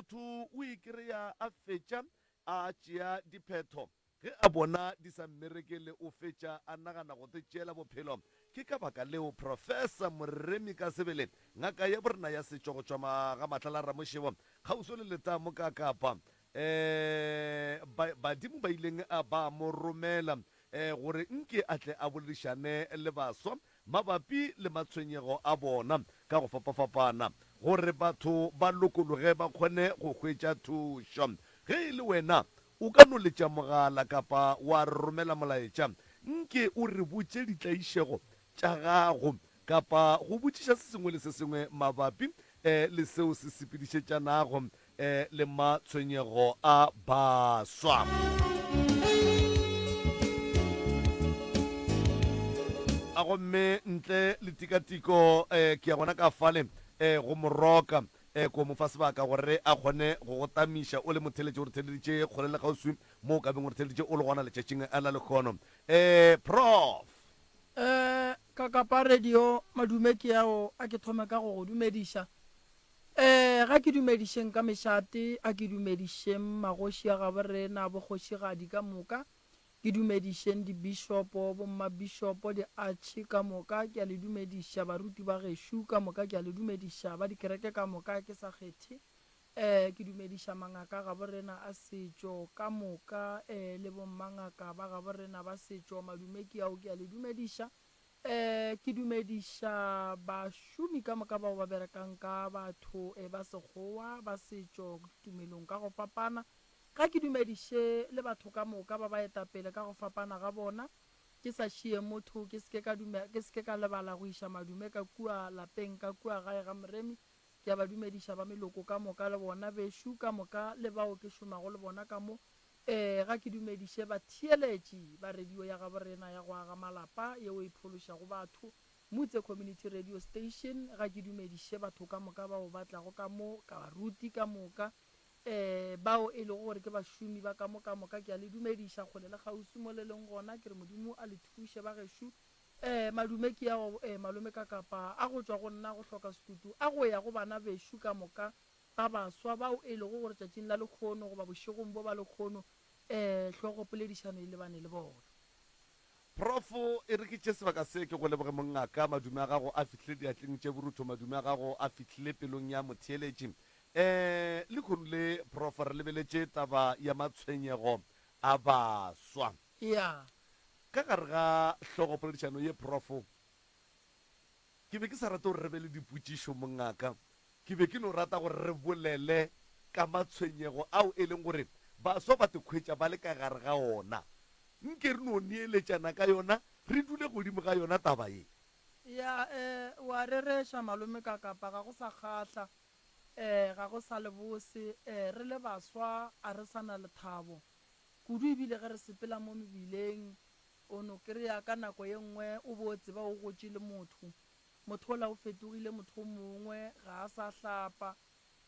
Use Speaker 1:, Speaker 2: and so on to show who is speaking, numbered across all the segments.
Speaker 1: motho o ikry-a a fetša a tšea diphetho ge a bona di sa mmerekele o fetša a nagana go te tšeela bophelo ke ka baka leo professor moremi ka sebele ngaka ya borena ya setšo go tšwa ga matlala ramošebo kgauso le letamo ka kapa badimo ba ileng a ba mo romela gore nke a tle a boledišane le baswa mabapi le matshwenyego a bona ka go fapafapana gore batho ba lokologe ba kgone go hwetša thušo ge e le wena o ka no letša mogala kapa wa romela molaetša nke o re botše ditlaišego tša gago kapa go botšiša se sengwe le se sengwe mabapi le seo se sepedišetšanago le matshwenyego a baswa. A gomme ntle le tikatiko ke ya gona ka fale go moroka ko mo fa sebaka gore a kgone go go tamiša o le motheletše gore theleditše kgole le gauswi mo o ka beng gore theleditše o le gona letšatšing a na le kgono prof
Speaker 2: ka kapa radio madume ke yao a ke thome ka go go dumediša ga ke dumedišeng ka mešate a ke dumedišeng magoši a gaborena bokgošigadi ka moka ke dumedišeng dibishopo bommabišopo di-archi ka moka ke a le dumediša baruti ba gešo ka moka ke a le dumediša ba dikereke ka moka ke sa kgethe ke dumediša mangaka gaborena a setšo ka moka le bommangaka ba gaborena ba setšo madume ke ao ke a le dumediša ke dumediša bašomi ka moka bao ba berekang ka batho ba sekgowa ba setšo tumelong ka go fapana ga ke dumediše le batho ka moka ba ba etapele ka go fapana ga bona ke sa šie motho ke seke ka lebala go iša madume ka kua lapeng ka kua gae ga moremi ke a ba dumediša ba meloko ka moka le bona bešo ka moka le bao ke šomago le bona ka mo ga ke dumediše batheeletši ba radio ya gaborena ya go aga malapa yeo e phološago batho motse community radio station ga ke dumediše batho ka moka bao ba tlago ka mo ka baruti ka moka bao e lego gore ke bašomi ba ka moka ke a le dumediša kgole le kgausi mo le leng gona ke re modimo a le thuše ba gešo madume ke yao malome ka kapa a go tšwa go nna go hloka sekutu a go ya go bana bešo ka moka ba baswa bao e lego gore tšatšing la lekgono goba bošegong bo ba lekgono hlogo poledišano e lebane le bona.
Speaker 1: profo e re ke tše sebaka se ke go leboge mongaka madume a gago a fihlile diatleng tše borutho madume a gago a fihlile pelong ya motheeletši le khonole prof re lebeletše taba ya matshwenyego a baswa
Speaker 2: ya
Speaker 1: ka gare ga hlogo poledišano ye profo ke be ke sa rata gore re be le dipotšišo mongaka ke be ke no rata gore re bolele ka matshwenyego ao e leng gore baswa ba te khwetša ba le ka gare ga ona nke re no neeletšana ka yona re dule godimo ga yona taba ye
Speaker 2: ya wa rereša malome ka kapa ga go sa kgatla ga go sa le bose re le baswa a re sa na lethabo kudu ebile ge re sepela mo mebileng o no kry-a ka nako ye nngwe o botse ba o gotše le motho o la o fetogile motho o mongwe ga a sa hlapa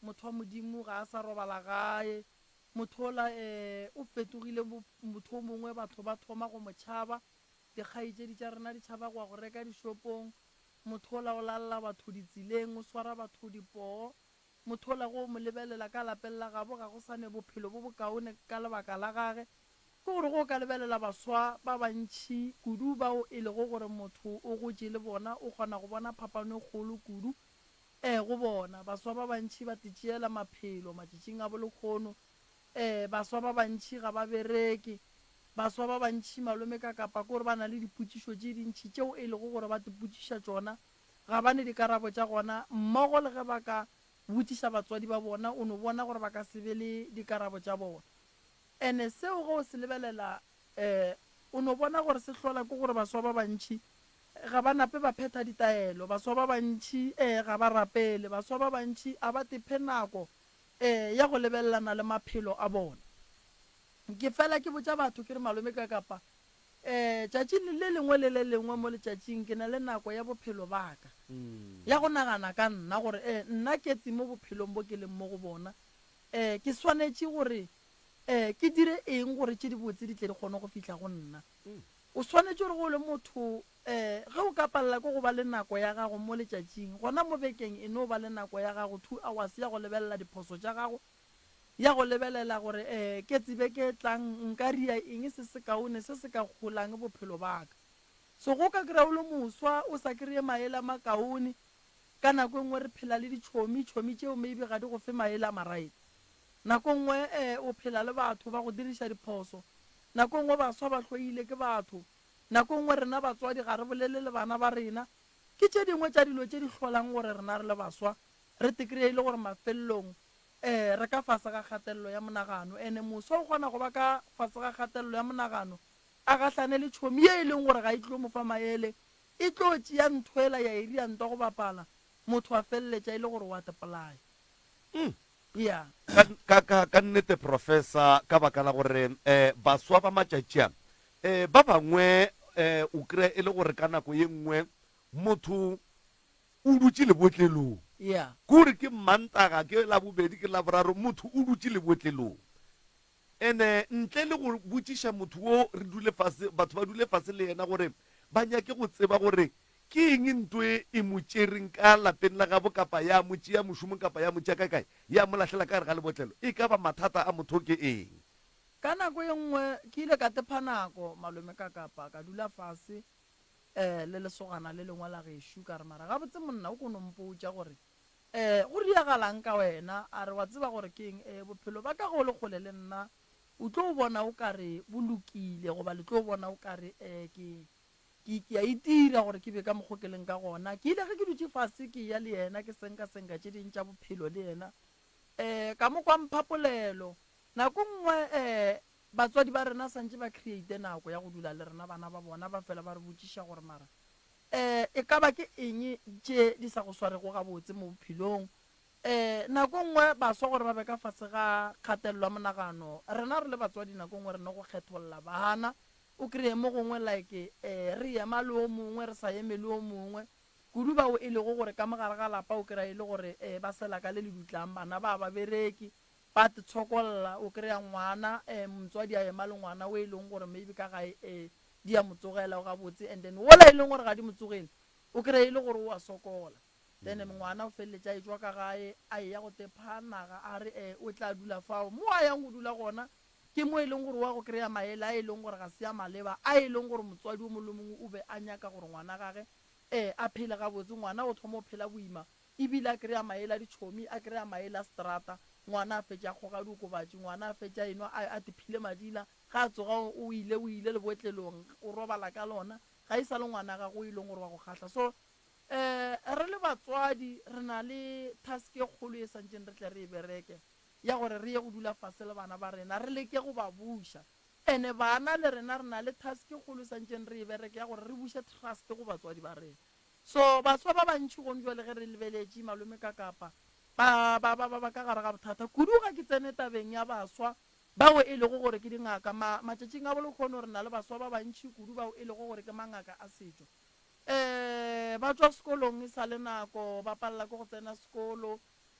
Speaker 2: motho wa modimo ga a sa robala gae motho o la o fetogile motho o mongwe batho ba thoma go motšhaba dikgaetšedi tša rena di tšhaba go reka dishopong motho o la o lalla batho ditseleng o swara batho dipoo motho o la go mo lebelela ka lapeng la gabo ga go sane bophelo bo bokaone ka lebaka la gage ke gore go ka lebelela baswa ba bantšhi kudu bao e lego gore motho o gotše le bona o kgona go bona phapano e kgolo kudu go bona baswa ba bantšhi ba tetšeela maphelo matšatšing a bolekgono baswa ba bantšhi ga ba bereke baswa ba bantšhi malome ka kapa ke gore ba na le dipotšišo tše dintšhi tšeo e lego gore ba te potšiša tšona ga bane dikarabo tša gona mmogo le ge ba ka botšiša batswadi ba bona o no bona gore ba ka se be le dikarabo tša bona ene seo go se lebelela o no bona gore se hlola ke gore baswa ba bantšhi ga ba nape ba phetha ditaelo baswa ba bantšhi ga ba rapele baswa ba bantšhi a ba tephe nako ya go lebelelana le maphelo a bona ke fela ke botša batho ke re malome ka kapa tšatšing le lengwe le le lengwe mo letšatšing ke na le nako ya bophelo baka ya go nagana ka nna gore nna ke tse mo bophelong bo ke leng mo go bona ke swanetše gore ke dire eng gore tše di botse di tle di kgone go fitlha go nna o swanetše gore go le motho ge o ka palela ko go ba le nako ya gago mo letšatšing gona mo bekeng e no ba le nako ya gago 2 hours ya go lebelela diphoso tša gago ya go lebelela gore ke tsebe ke tlang nka ria eng se se kaone se se ka golang bophelo baka so go ka kry-a o le moswa o sa kry-e maele a makaone ka nako nngwe re phela le ditšhomi tšeo maybe ga di go fe maele a maraete nako nngwe o phela le batho ba go diriša diphoso nako nngwe baswa ba hloile ke batho nako nngwe rena batswadi ga re bolele le bana ba rena ke tše dingwe tša dilo tše di hlolang gore rena re le baswa re tekry-e le gore mafelelong re ka fase ga kgatelelo ya monagano ene moswa o kgona go ba ka fase ga kgatelelo ya monagano a gahlane le tšhomi ye e leng gore ga e tlo mo fa maele e tlo tšea nthoela ya edi ya ntwa go bapala motho a feleletša e le gore wa tepolaya ya
Speaker 1: ka nnete professor ka baka la gore baswa ba matšatšiang ba bangwe o kry e le gore ka nako ye nngwe motho o dutše lebotlelong
Speaker 2: ya
Speaker 1: kore ke mantaga ke la bobedi ke la boraro motho o dutše lebotlelong ene ntle le go botšiša motho wo re dule fase batho ba dule fase le yena gore ba nyake go tseba gore ke eng ntwe e mo tšereng ka lapeng la gabo kapa ya motši ya mošomong kapa ya motši kae ya mo lahlela ka gare ga lebotlelo e ka ba mathata a motho ke eng
Speaker 2: ka nako ye nngwe ke ile ka tepa nako malome ka kapa ka dula fase le lesogana le lengwe la gešo ka re mara ga botse monna o kono mpotša gore go diagalang ka wena a re wa tseba gore ke eng bophelo ba ka go le kgole le nna o tlo bona o kare bo lokile goba le tlo bona o kare ke a itira gore ke be ka mokgokeleng ka gona ke ile ge ke dutse fase ke ya le yena ke senka tše ding tša bophelo le yena ka mo kwa mphapolelo nako nngwe batswadi ba rena santse ba create nako ya go dula le rena bana ba bona ba fela ba re botšiša gore mara e ka ba ke eng tše di sa go swarego gabotse mo bophelong nako nngwe baswa gore ba be ka fase ga kgatelelo ya monagano rena re le batswadi nako nngwe re ne go kgetholola bana o kry-e mo gongwe like re ema le o mongwe re sa eme le o mongwe kudu bao e lego gore ka mogare ga lapa o kry-a e le gore ba sela ka le le dutlang bana ba bereki ba te tshokolola o kry-a ngwana motswadi a ema le ngwana o e leng gore maybe ka gae di a motsogela ga botse and then wola e leng gore ga di motsogele o kry-a e le gore o a sokola then ngwana o feleletša e tswa ka gae a ya go tephanaga a re o tla dula fao mo a yang go dula gona ke mo e leng gore wa go kry-a maele a e leng gore ga se ya maleba a e leng gore motswadi o molomongwe o be a nyaka gore ngwana gage a phele ga botse ngwana o thoma o phela boima ebile a kry-a maele a ditšhomi a kry-a maele a strata ngwana a fetša kgoga diokobatši ngwana a fetša eno a tephile madila ga a tsoga o ile lebotlelong o robala ka lona ga e sa le ngwana gago e leng gore wa go kgatlha so re le batswadi re na le task e kgolo e santseng re tle re e bereke ya gore re ye go dula fase le bana ba rena re leke go ba buša ene bana le rena re na le task e kgolo e santseng re e bereke ya gore re buše trust go batswadi ba rena so baswa ba bantšhi gone jwa le ge re lebeletše malome ka kapa ba ka gare ga bothata kudu ga ke tsene tabeng ya baswa bao e lego gore ke dingaka matšatšing a bole kgone gore na le baswa ba bantšhi kudu bao e lego gore ke mangaka a setšo ba tswa sekolong e sa le nako ba palela ke go tsena sekolo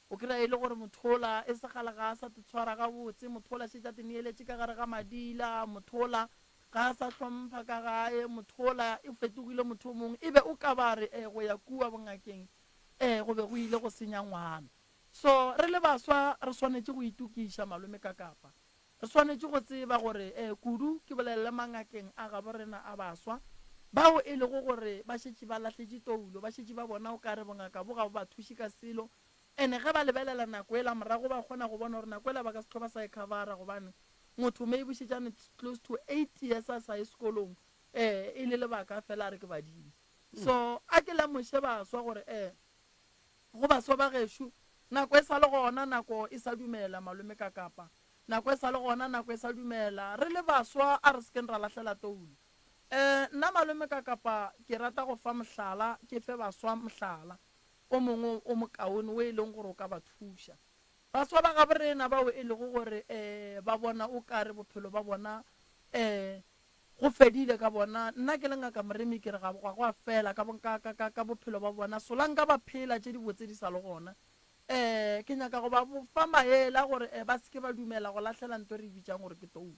Speaker 2: o kry-a e le gore mothola e segala ga a sa te tshwara ga botse mothola šetša te neeletše ka gare ga madila mothola ga a sa hlompha ka gae mothola e fetogile motho mongwe e be o ka ba re go ya kua bongakeng go be go ile go senya ngwana so re le baswa re swanetše go itukiša malome ka kapa re swanetše go tseba gore kudu ke bolelele mangakeng a gabo rena a baswa bao e lego gore ba šetše ba lahletše toulo ba šetše ba bona o kare bongaka bo ga bo ba thuše ka selo ene ge ba lebelela nako e la morago ba kgona go bona gore nako e la ba ka setlho ba sa e covera gobane motho mme e bošetšane close to 8 years a sa ye sekolong e le lebaka fela a re ke badimo so a ke lemoše baswa gore go baswa ba gešo nako e sa le gona nako e sa dumela malome ka kapa nako e sa le gona nako e sa dumela re le baswa a re sekeng ra lahlela toulu nna malome ka kapa ke rata go fa mohlala ke fe baswa mohlala o mongwe o mokaone o e leng gore o ka ba thuša baswa ba gaborena bao e lego gore ba bona o kare bophelo ba bona go fedile ka bona nna ke le ngaka moremi ke re ga go a fela ka bophelo ba bona solang ka ba phela tše di botse di sa le gona ke nyaka go ba fa maela gore ba seke ba dumela go lahlela nto re bitsang gore ke tou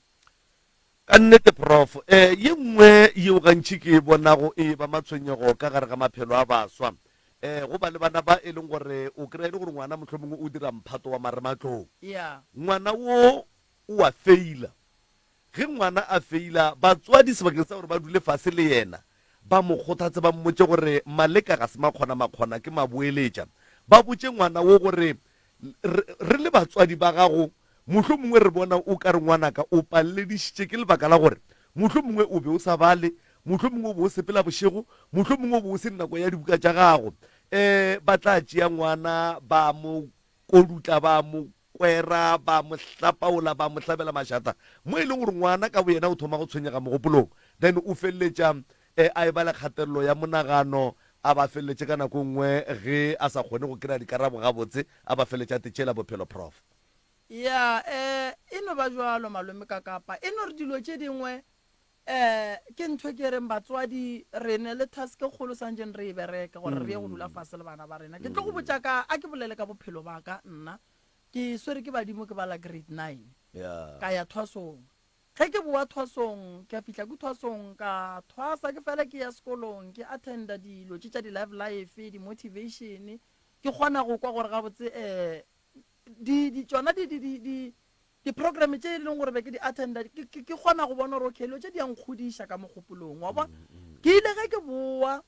Speaker 1: ka nnete prof ye nngwe yeo gantši ke bonago e ba matshwenyego ka gare ga maphelo a baswa go ba le bana ba e leng gore o kry-a le gore ngwana motlho mongwe o dira mphato wa marematlong ngwana wo o a feila ge ngwana a feila batswadi sebakeng sa gore ba dule fase le yena ba mo kgothatse ba mmotse gore maleka ga se makgona ke maboeletša ba botse ngwana wo gore re le batswadi ba gago motlho mongwe re bona o ka re ngwanaka o paleledišitše ke lebaka la gore motlho mongwe o be o sa bale motlho mongwe o be o sepela bošego motlho mongwe o be o se nako ya dibuka tša gago ba tla tšea ngwana ba mo kodutla ba mo kwera ba mo hlapaola ba mo hlabela mašata mo e leng gore ngwana ka bo yena o thoma go tshwenyega mogopolong then o feleletša a e ba le kgatelelo ya monagano a ba feleletše ka nako nngwe ge a sa kgone go kry-a dikarabo gabotse a ba feleletša tetšela bophelo prof
Speaker 2: e no ba jalo malome ka kapa e no re dilo tše dingwe ke ntho ke reng batswadi re ne le task kgolo santseng re e bereka gore re ye go dula fase le bana ba rena ke tlo go botsa ka a ke bolele ka bophelo ba ka nna ke swere ke badimo ke bala grade 9 ka ya thwasong ge ke boa thwasong ke a fitlha ke thwasong ka thwasa ke fela ke ya sekolong ke attenda dilo tše tša di-live life di-motivation ke kgona go kwa gore gabotse tsona di-program tše e leng gore be ke di-attenda ke kgona go bona gore okay lo tše di yang kgodiša ka mogopolong wa bona ke ile ge ke boa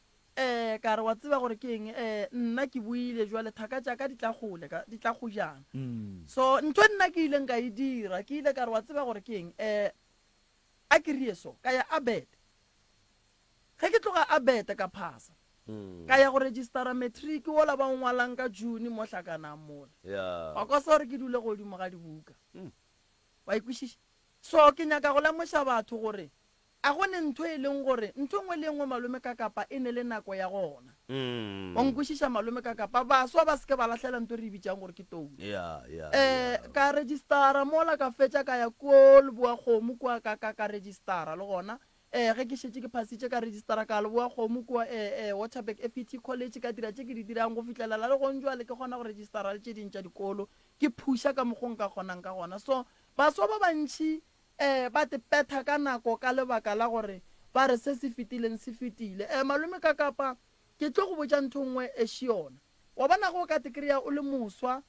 Speaker 2: ka re wa tseba gore ke eng nna ke buile jwale thaka tšaka di tla go jana so ntho nna ke ileng ka e dira ke ile ka re wa tseba gore ke eng a ke rie so ka ya abet ge ke tloga abet ka phasa ka ya go registera matric ola ba ngwalang ka June mo hlakanang mola wa kwa sa gore ke dule godimo ga dibuka wa ikwešiša so ke nyaka go lemoša batho gore a gone ntho e leng gore ntho nngwe le nngwe malome ka kapa e ne le nako ya gona wa nkwešiša malome ka kapa baswa ba seke ba lahlela ntho re bitsang gore ke toulu ka registera mola ka fetša ka ya ko leboa kgomo kua ka registera le gona ge ke šetse ke phasitše ka registera ka leboa kgomo kua Waterberg FET college ka dira tše ke di dirang go fitlhelela le gonjwale ke kgona go registera le tše dintša dikolo ke phuša ka mokgong ka kgonang ka gona so baswa ba bantšhi ba te petha ka nako ka lebaka la gore ba re se se fetileng se fetile malome ka kapa ke tlo go botša ntho nngwe e šiona wa bona go ka te kry-a o le moswa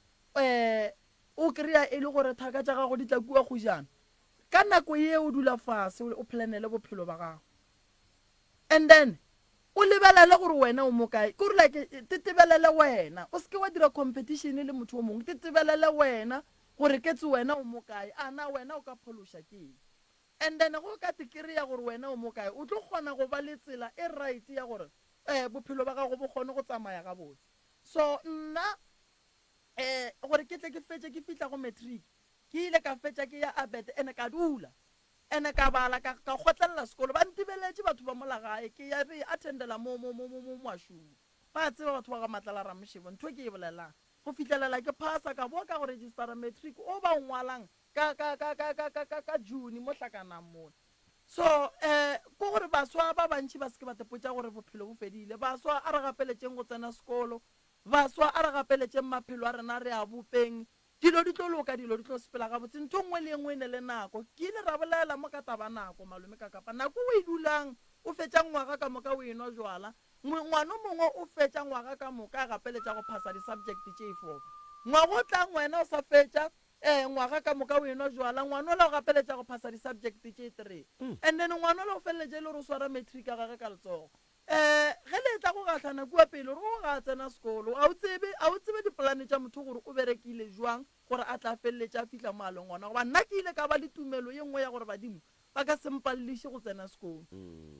Speaker 2: o kry-a e le gore thaka tša gago di tla kua go jana ka nako ye o dula fase o planele bophelo ba gago and then o lebelele gore wena o mo kae ke gore like tetebelele wena o seke wa dira competition le motho o mongwe tetebelele wena gore ke tse wena o mo kae a na wena o ka phološa ke and then go ka te kry-a gore wena o mo kae o tlo kgona go ba le tsela e right ya gore bophelo ba gago bo kgone go tsamaya ga botse so nna gore ke tle ke fetše ke fitla go matric ke ile ka fetša ke ya abet ene ka dula ene ka bala ka kgotlelela sekolo ba ntibeletše batho ba molagae ke ya re attendela mo mašomo ba tseba batho ba ga matlala ramošebo ntho ke e bolelang go fitlhelela ke phasa ka boa ka go registera matric o ba ngwalang ka June mo hlakanang mola so ko gore baswa ba bantši ba seke ba tepotša gore bophelo bo fedile baswa a re gapeletšeng go tsena sekolo baswa a re gapeletšeng maphelo a rena re a bopeng dilo di tlo loka dilo di tlo sepela gabotse ntho nngwe le nngwe e ne le nako ke ile ra bolela mo ka taba nako malome ka kapa nako o e dulang o fetša ngwaga ka moka o enwa jwala ngwana mongwe o fetša ngwaga ka moka a gapeletša go phasa di-subject tše 4 ngwaga o tlang wena o sa fetša ngwaga ka moka o enwa jwala ngwana o la o gapeletša go phasa di-subject tše 3 and then ngwana o la o feleletše le gore o swara matric a gage ka letsogo ge le tla go gatlhana kua pele gore go ga tsena sekolo a o tsebe dipolane tša motho gore o berekile jwang gore a tla feleletša a fitlha mo a leng gona goba nna ke ile ka ba le tumelo ye nngwe ya gore badimo ba ka sempalliše go tsena sekolo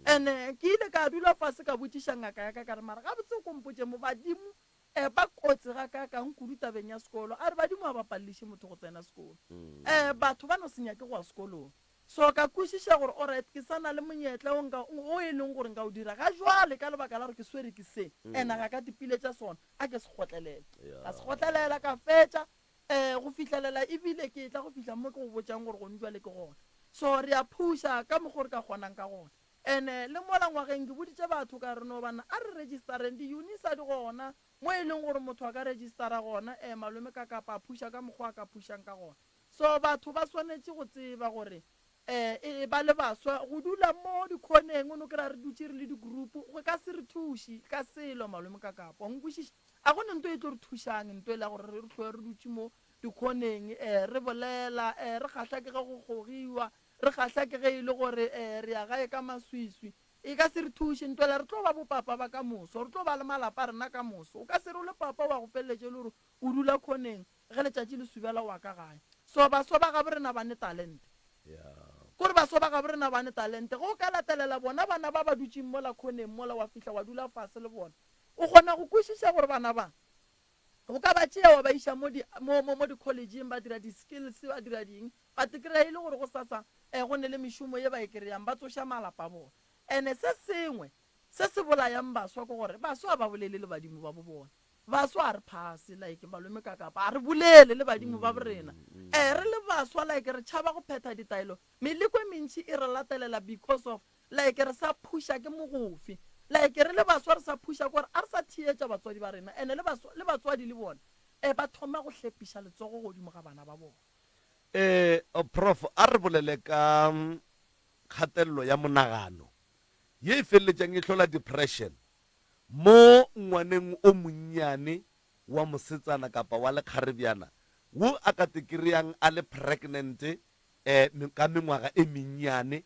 Speaker 2: ene ke ile ka dula fase ka botiša ngaka ya ka ka re mara ga botse kompotse mo badimo ba kotse ga ka kang kudu tabeng ya sekolo a re badimo a ba palliše motho go tsena sekolo batho ba no se nyake go ya sekolong so ka kwešiša gore alright ke sana le monyetla o e leng gore nka o dira ga jwale ka lebaka la gore ke swere ke se ene ga ka dipile tša sona a ke se kgotlelela ka se kgotlelela ka fetša go fitlhelela ebile ke tla go fitlha mo ke go botšang gore go njwale ke gona so re a phuša ka mokgwa re ka kgonang ka gona ene le mola ngwageng ke boditše batho ka re no bana a re registereng di-unisa di gona mo e leng gore motho a ka registera gona malome ka kapa a phuša ka mokgwa a ka phušang ka gona so batho ba swanetše go tseba gore ba le baswa go dula mo dikhoneng o no kry-a re dutse re le di-group go ka se re thuši ka selo malome ka kapa nkwešiša a gone nto e tlo re thušang nto e la gore re tlhoe re dutse mo dikhoneng re bolela re kgatlha ke ge go gogiwa re kgatlha ke ge e le gore re ya gae ka maswiswi e ka se re thuše ntwela re tlo ba bopapa ba ka moso re tlo ba le malapa rena ka moso o ka se re o le papa wa go feleletse le gore o dula khoneng ge letšatši le subela wa ka gae so baswa ba gabe rena bane talente kore baswa ba gabe rena bane talente go ka latelela bona bana ba ba dutšeng mola khoneng mola wa fihla wa dula fase le bona o kgona go kwešiša gore bana ba go ka ba tšea wa ba iša mo di-collegeng ba dira di-skills ba dira ding but kry-a e le gore go sasa go ne le mešomo ye ba e kry-yang ba tsoša malapa bona ene se sengwe se se bolayang baswa ke gore baswa ba bolele le badimo ba bo bona baswa a re phase like malome ka kapa a re bolele le badimo ba borena re le baswa like re tšhaba go phetha ditaelo meleko e mentši e re latelela because of like re sa phusha ke mogofe like re le baswa re sa phusha gore a re sa thietša batswadi ba rena ene le batswadi le bona ba thoma go hlepiša letsogo godimo ga bana ba bona
Speaker 1: prof a re bolele ka kgatelelo ya monagano ye e feleletsang e tlhola depression mo ngwaneng o monnyane wa mosetsana kapa wa lekgarebjana wo a ka tekry-ang a le pregnant ka mengwaga e mennyane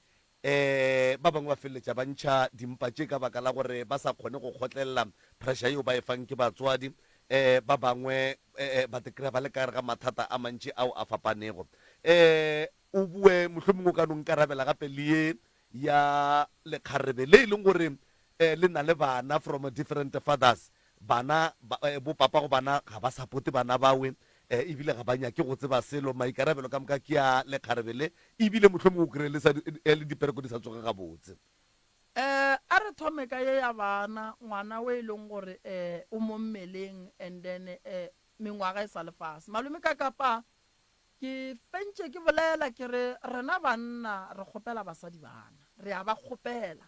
Speaker 1: ba bangwe ba feleletša ba ntšha dimpa tše ka baka la gore ba sa kgone go kgotlelela pressure yeo ba e fang ke batswadi ba bangwe ba tekry-a ba le kare ga mathata a mantši ao a fapanego o bue mohlomongwe o ka no nkarabela gape le ye ya lekgarebe le e leng gore le na le bana from different fathers bana bo papa go bana ga ba supporte bana bawe ebile ga ba nyake go tseba selo maikarabelo ka moka ke a lekgarebe le ebile mohlomongwe o kry-e le dipereko di sa tsoge ga botse
Speaker 2: a re thome ka ye ya bana ngwana o e leng gore o mo mmeleng and then mengwaga e sa lefase malome ka kapa ke fentse ke bolela ke re rena banna re kgopela basadi bana re a ba kgopela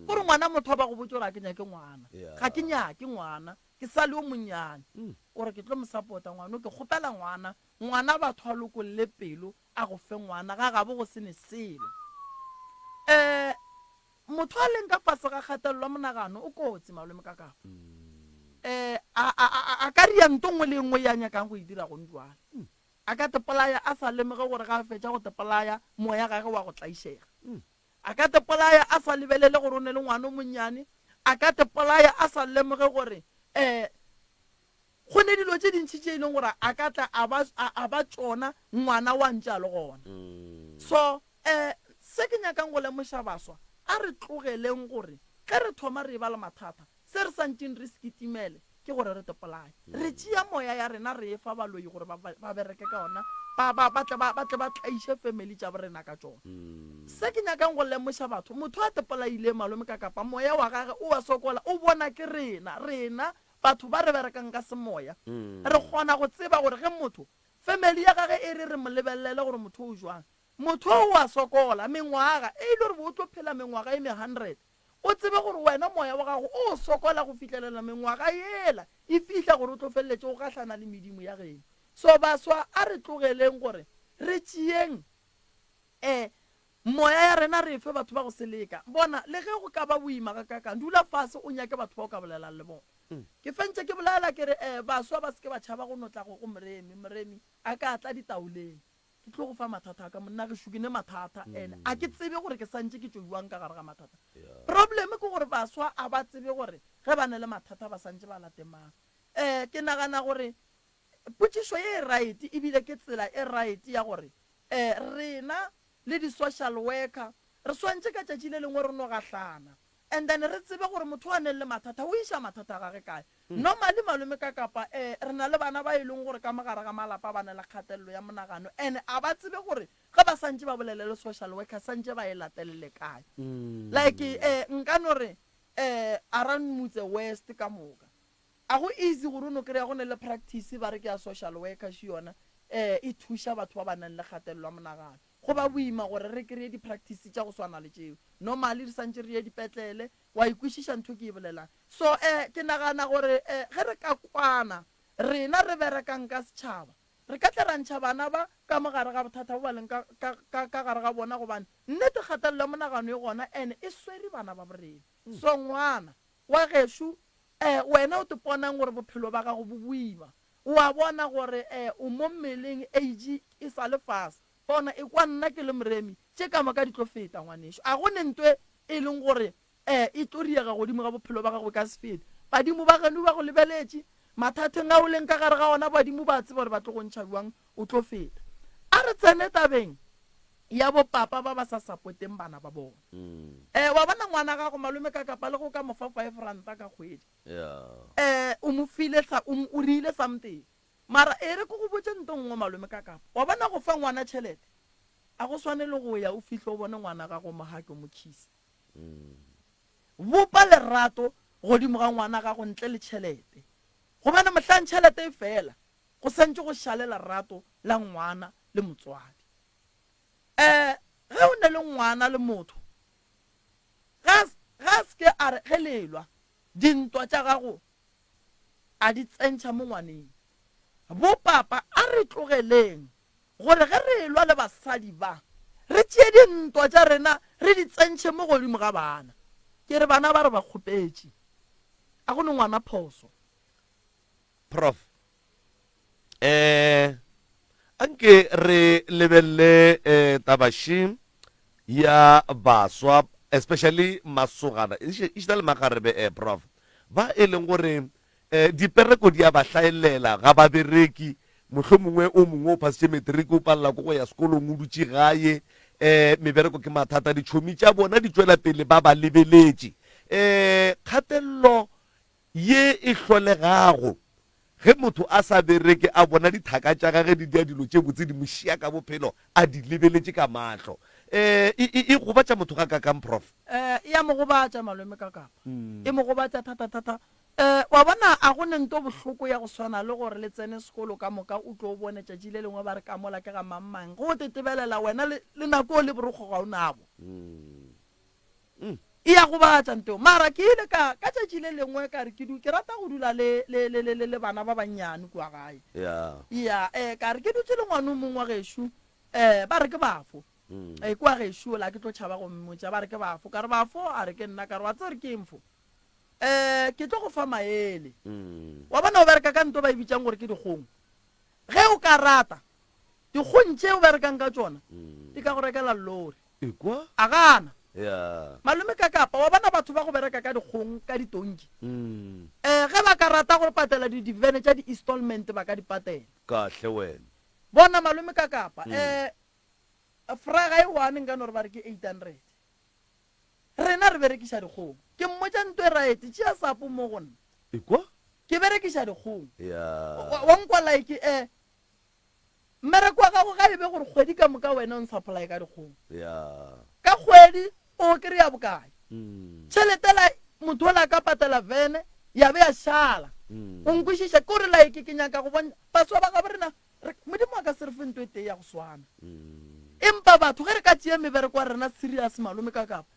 Speaker 2: gore ngwana motho ba go botse gore a ke nyake ngwana ga ke nyake ngwana ke sa le o monnyane gore ke tlo mo support-a ngwana ke kgopela ngwana batho a lokolle pelo a go fe ngwana ga gabe go sene selo motho a leng ka fase ga kgatelelo monagano o kotsi malome ka kafa a ka ria nto ngwe le nngwe ya nyakang go e dira go njwala a ka tepolaya a sa lemoge gore ga a fetša go tepolaya moya gage wa go tlaišega a ka tepolaya a sa lebelele gore o ne le ngwana o monnyane a ka tepolaya a sa lemoge gore go ne dilo tše dintšhi tše e leng gore a ka tla a ba tšona ngwana wa ntša le gona so se ke nyakang go lemoša baswa a re tlogeleng gore ge re thoma re ba le mathata se re santseng re sekitimele ke gore re tepolaya re tšea moya ya rena re e fa baloi gore ba bereke ka ona ba tle ba tlaiše family tša borena ka tšona se ke nyakang go lemoša batho motho a tepolaile malome ka kapa moya wa gage o wa sokola o bona ke rena batho ba re berekang ka semoya re kgona go tseba gore ge motho family ya gage e re mo lebelele gore motho o jwang motho o wa sokola mengwaga e ile gore bo tlo phela mengwaga e 100 o tsebe gore wena moya wa gago o sokola go fitlelela mengwaga yela e fihla gore o tlo feleletse go gahlana le medimo ya geno so baswa a re tlogeleng gore re tšeeng moya ya rena re fe batho ba go seleka bona le ge go ka ba boima ka kakang dula fase o nyake batho ba o ka bolelang le bona ke fentse ke bolela ke re baswa ba seke ba tšhaba go notla go moremi a ka tla ditaoleng ke tlo go fa mathata ka monna re shukine mathata ene a ke tsebe gore ke santse ke tšoiwang ka gare ga mathata problem ke gore baswa a ba tsebe gore ge ba ne le mathata ba santse ba latemang ke nagana gore potšišo ye right ebile ke tsela e right ya gore rena le di-social worker re swantse ka tšatši le lengwe re no gahlana and then re tsebe gore motho a neng le mathata o iša mathata a gage kae normally malome ka kapa re na le bana ba e leng gore ka mogare ga malapa ba ne le kgatelelo ya monagano and a ba tsebe gore ga ba santse ba bolelele social worker santse ba e latelele kae like nka no re around Motse West ka moka a go easy gore o no kry-a go ne le practice ba re ke ya social worker shi yona e thuša batho ba ba nang le kgatelelo ya monagano go ba boima gore re kry-e di-practice tša go swana le tšeo normally re santse re ye dipetlele wa ikwešiša ntho ke e bolelang so ke nagana gore ge re ka kwana rena re berekang ka setšhaba re ka tla rantšha bana ba ka mogare ga bothata bo ba leng ka gare ga bona gobane nnete kgatelelo ya monagano e gona and e swere bana ba borena so ngwana wa gešo wena o te ponang gore bophelo ba gago bo boima wa bona gore o mo mmeleng age e sa le fase bona e kwa nna ke le moremi tše ka moka di tlo feta ngwanešo a gone ntwe e leng gore e tlo riega godimo ga bophelo ba gago ka se fete badimo ba geno ba go lebeletše mathateng a o leng ka gare ga ona badimo ba tseba gore ba tlo go ntšha jwang o tlo feta a re tsene tabeng ya bopapa ba ba sa support-eng bana ba bona wa bona ngwana gago malome ka kapa le go ka mofa 5 ranta ka kgwedi o mo file o rile something mara e re go go botse ntongwe malome ka kapa wa bona go fa ngwana tšhelete a go swane le go ya o fihle o bone ngwana gago mohake mo khisa bopa lerato godimo ga ngwana gago ntle le tšhelete go bana mohlang tšhelete e fela go sentse go šalela lerato la ngwana le motswadi ge o ne le ngwana le motho ga se a re gelelwa dintwa tša gago a di tsentšha mo ngwaneng bo papa a re tlogeleng gore ge re lwa le basadi ba re tšee dintwa tša rena re di tsentšhe mo godimo ga bana ke re bana ba re ba kgopetše a gone ngwana phoso
Speaker 1: prof anke re lebelle tabashi ya baswa especially masogana išita le magarebe prof ba e leng gore dipereko di a ba hlaelela ga ba bereki mohlomongwe o mongwe o phasitše metriki o palela ko go ya sekolong o dutše gae mebereko ke mathata ditšhomi tša bona di tšwela pele ba ba lebeletše kgatelelo ye e hlolegago ge motho a sa bereke a bona dithaka tša gage di dia dilo tše botse di mošia ka bophelo a di lebeletše ka mahlo e gobatša motho ga kakang prof
Speaker 2: ya mo gobatša malome ka kapa e mo gobatša thata wa bona a gone nto bohloko ya go swana le gore le tsene sekolo ka moka o tlo o bone tšatši le lengwe ba re ka mola ke ga mammang go tetebelela wena le nako o le borokgo ga o nabo e ya go batša nteo mara ke ile ka tšatši le lengwe ka re ke rata go dula le bana ba bannyane kua gae ya ka re ke dutse le ngwane o mongwe wa gešo ba re ke bafo kua gešo la ke tlo tšhaba go mmotša ba re ke bafo ka re bafo a re ke nna ka re wa tse re ke mfo ke tlo go fa maele wa bona o bereka ka nto ba e bitsang gore ke dikgong ge o ka rata dikgong tše o berekang ka tšona di ka go rekela lori a gana malome ka kapa wa bona batho ba go bereka ka dikgong ka ditonki ge ba ka rata gore patela di-divene tša di-installment ba ka di patela
Speaker 1: kahle wena
Speaker 2: bona malome ka kapa fraga e one nka no re ba re ke 800 rena re berekiša dikgong ke mmotša nto e raete tšea sapo mo gonna ke berekiša dikgong wa nkwa like mmereko wa gago ga e be gore kgwedi ka moka wena o nsupply ka dikgong ka kgwedi o kry-a bokae tšheletela motho o la ka patela vene ya be ya šala o nkwešiša ke gore like ke nyaka go bona baswa ba ga borena modimo a ka se re fento e tee ya go swana empa batho ge re ka tšea mebereko wa rena serious malome ka kapa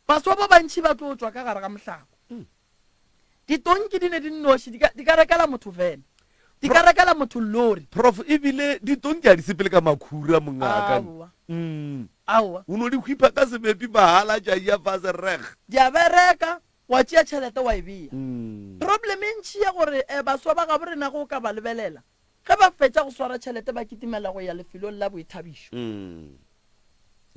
Speaker 2: baswa ba bantšhi ba tlo tswa ka gare ga mohlako ditonki di ne di nnoši di ka rekela motho vene di ka rekela motho lori
Speaker 1: prof ebile ditonki a di sepele ka makhura mongaka
Speaker 2: aowa
Speaker 1: o no di hwipa ka sebepi mahala tša ia fase reg
Speaker 2: di a bereka wa tšea tšhelete wa e bea problem e ntšhi ya gore baswa ba ga borena go ka ba lebelela ge ba fetša go swara tšhelete ba kitimela go ya lefelong la boithabišo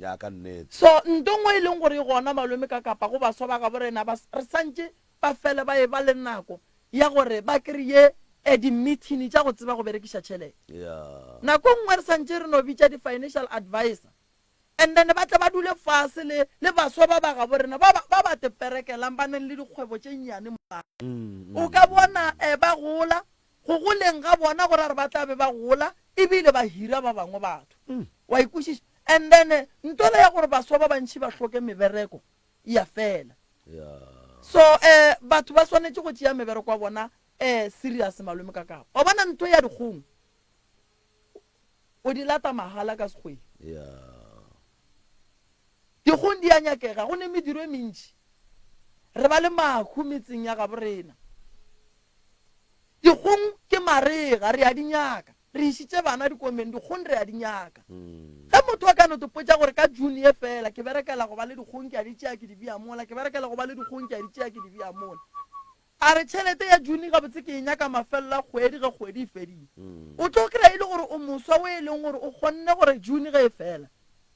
Speaker 1: ya ka nnete
Speaker 2: so ntongwe e leng gore e gona malome ka kapa go baswa ba ga borena re santše ba fele ba e ba le nako ya gore ba kry-e di-meeting tša go tseba go berekiša tšhelete nako nngwe re santše re no bitša di-financial advisor and then ba tla ba dule fase le baswa ba ba ga borena ba ba teperekelang ba neng le dikgwebo tše nnyane o ka bona ba gola go goleng ga bona gore re ba tla be ba gola ebile ba hira ba bangwe batho wa ikwešiša and then ntole ya gore baswa ba bantši ba hloke mebereko ya fela so batho ba swanetše go tšea mebereko wa bona serious malome ka kapa o bona nto ya dikgong o di lata mahala ka sekgwedi dikgong di a nyakega go ne mediro e mentši re ba le makhu metseng ya gaborena dikgong ke marega re a di nyaka re išitše bana dikomeng dikgong re a di nyaka ge motho a ka no topotša gore ka june ye fela ke berekela go ba le dikgong ke a di tšea ke di bea mola ke berekela go ba le dikgong ke a di tšea ke di bea mola a re tšhelete ya june gabotse ke e nyaka mafelela kgwedi ge kgwedi e fedile o tlo kry-a e le gore o moswa o e leng gore o kgonne gore june ge e fela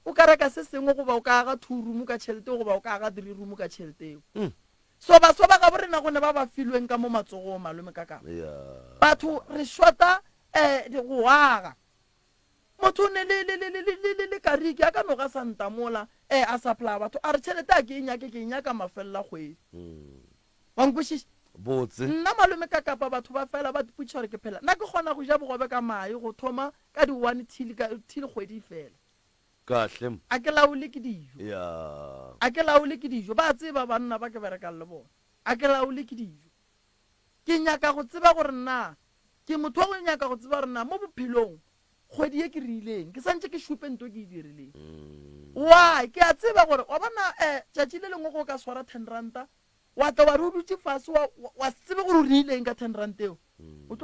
Speaker 2: o ka reka se sengwe goba o ka aga 2 room ka tšhelete goba o ka aga 3 room ka tšhelete eo so baswa ba ga borena gone ba ba filweng ka mo matsogong malome ka kapa batho re shota go aga motho ne le kariki a ka no ga santa mola a supply batho a re tšhelete a ke e nyaka mafelela kgwedi wa nkwešiša
Speaker 1: botse
Speaker 2: nna malome ka kapa batho ba fela ba diputša gore ke phela nna ke kgona go ja bogobe ka mae go thoma ka di-1 till kgwedi fela
Speaker 1: kahle
Speaker 2: a ke laole ke dijo a ke laole ke dijo ba tseba banna ba ke berekang le bona a ke laole ke dijo ke nyaka go tseba gore nna ke motho wa go nyaka go tseba gore nna mo bophelong kgwedi ye ke rileng ke santse ke šupe nto ke e dirileng wa ke a tseba gore wa bona tšatši le lengwe go ka swara 10 ranta wa tla wa re o dutse fase wa tsebe gore o rileng ka 10 ranta eo o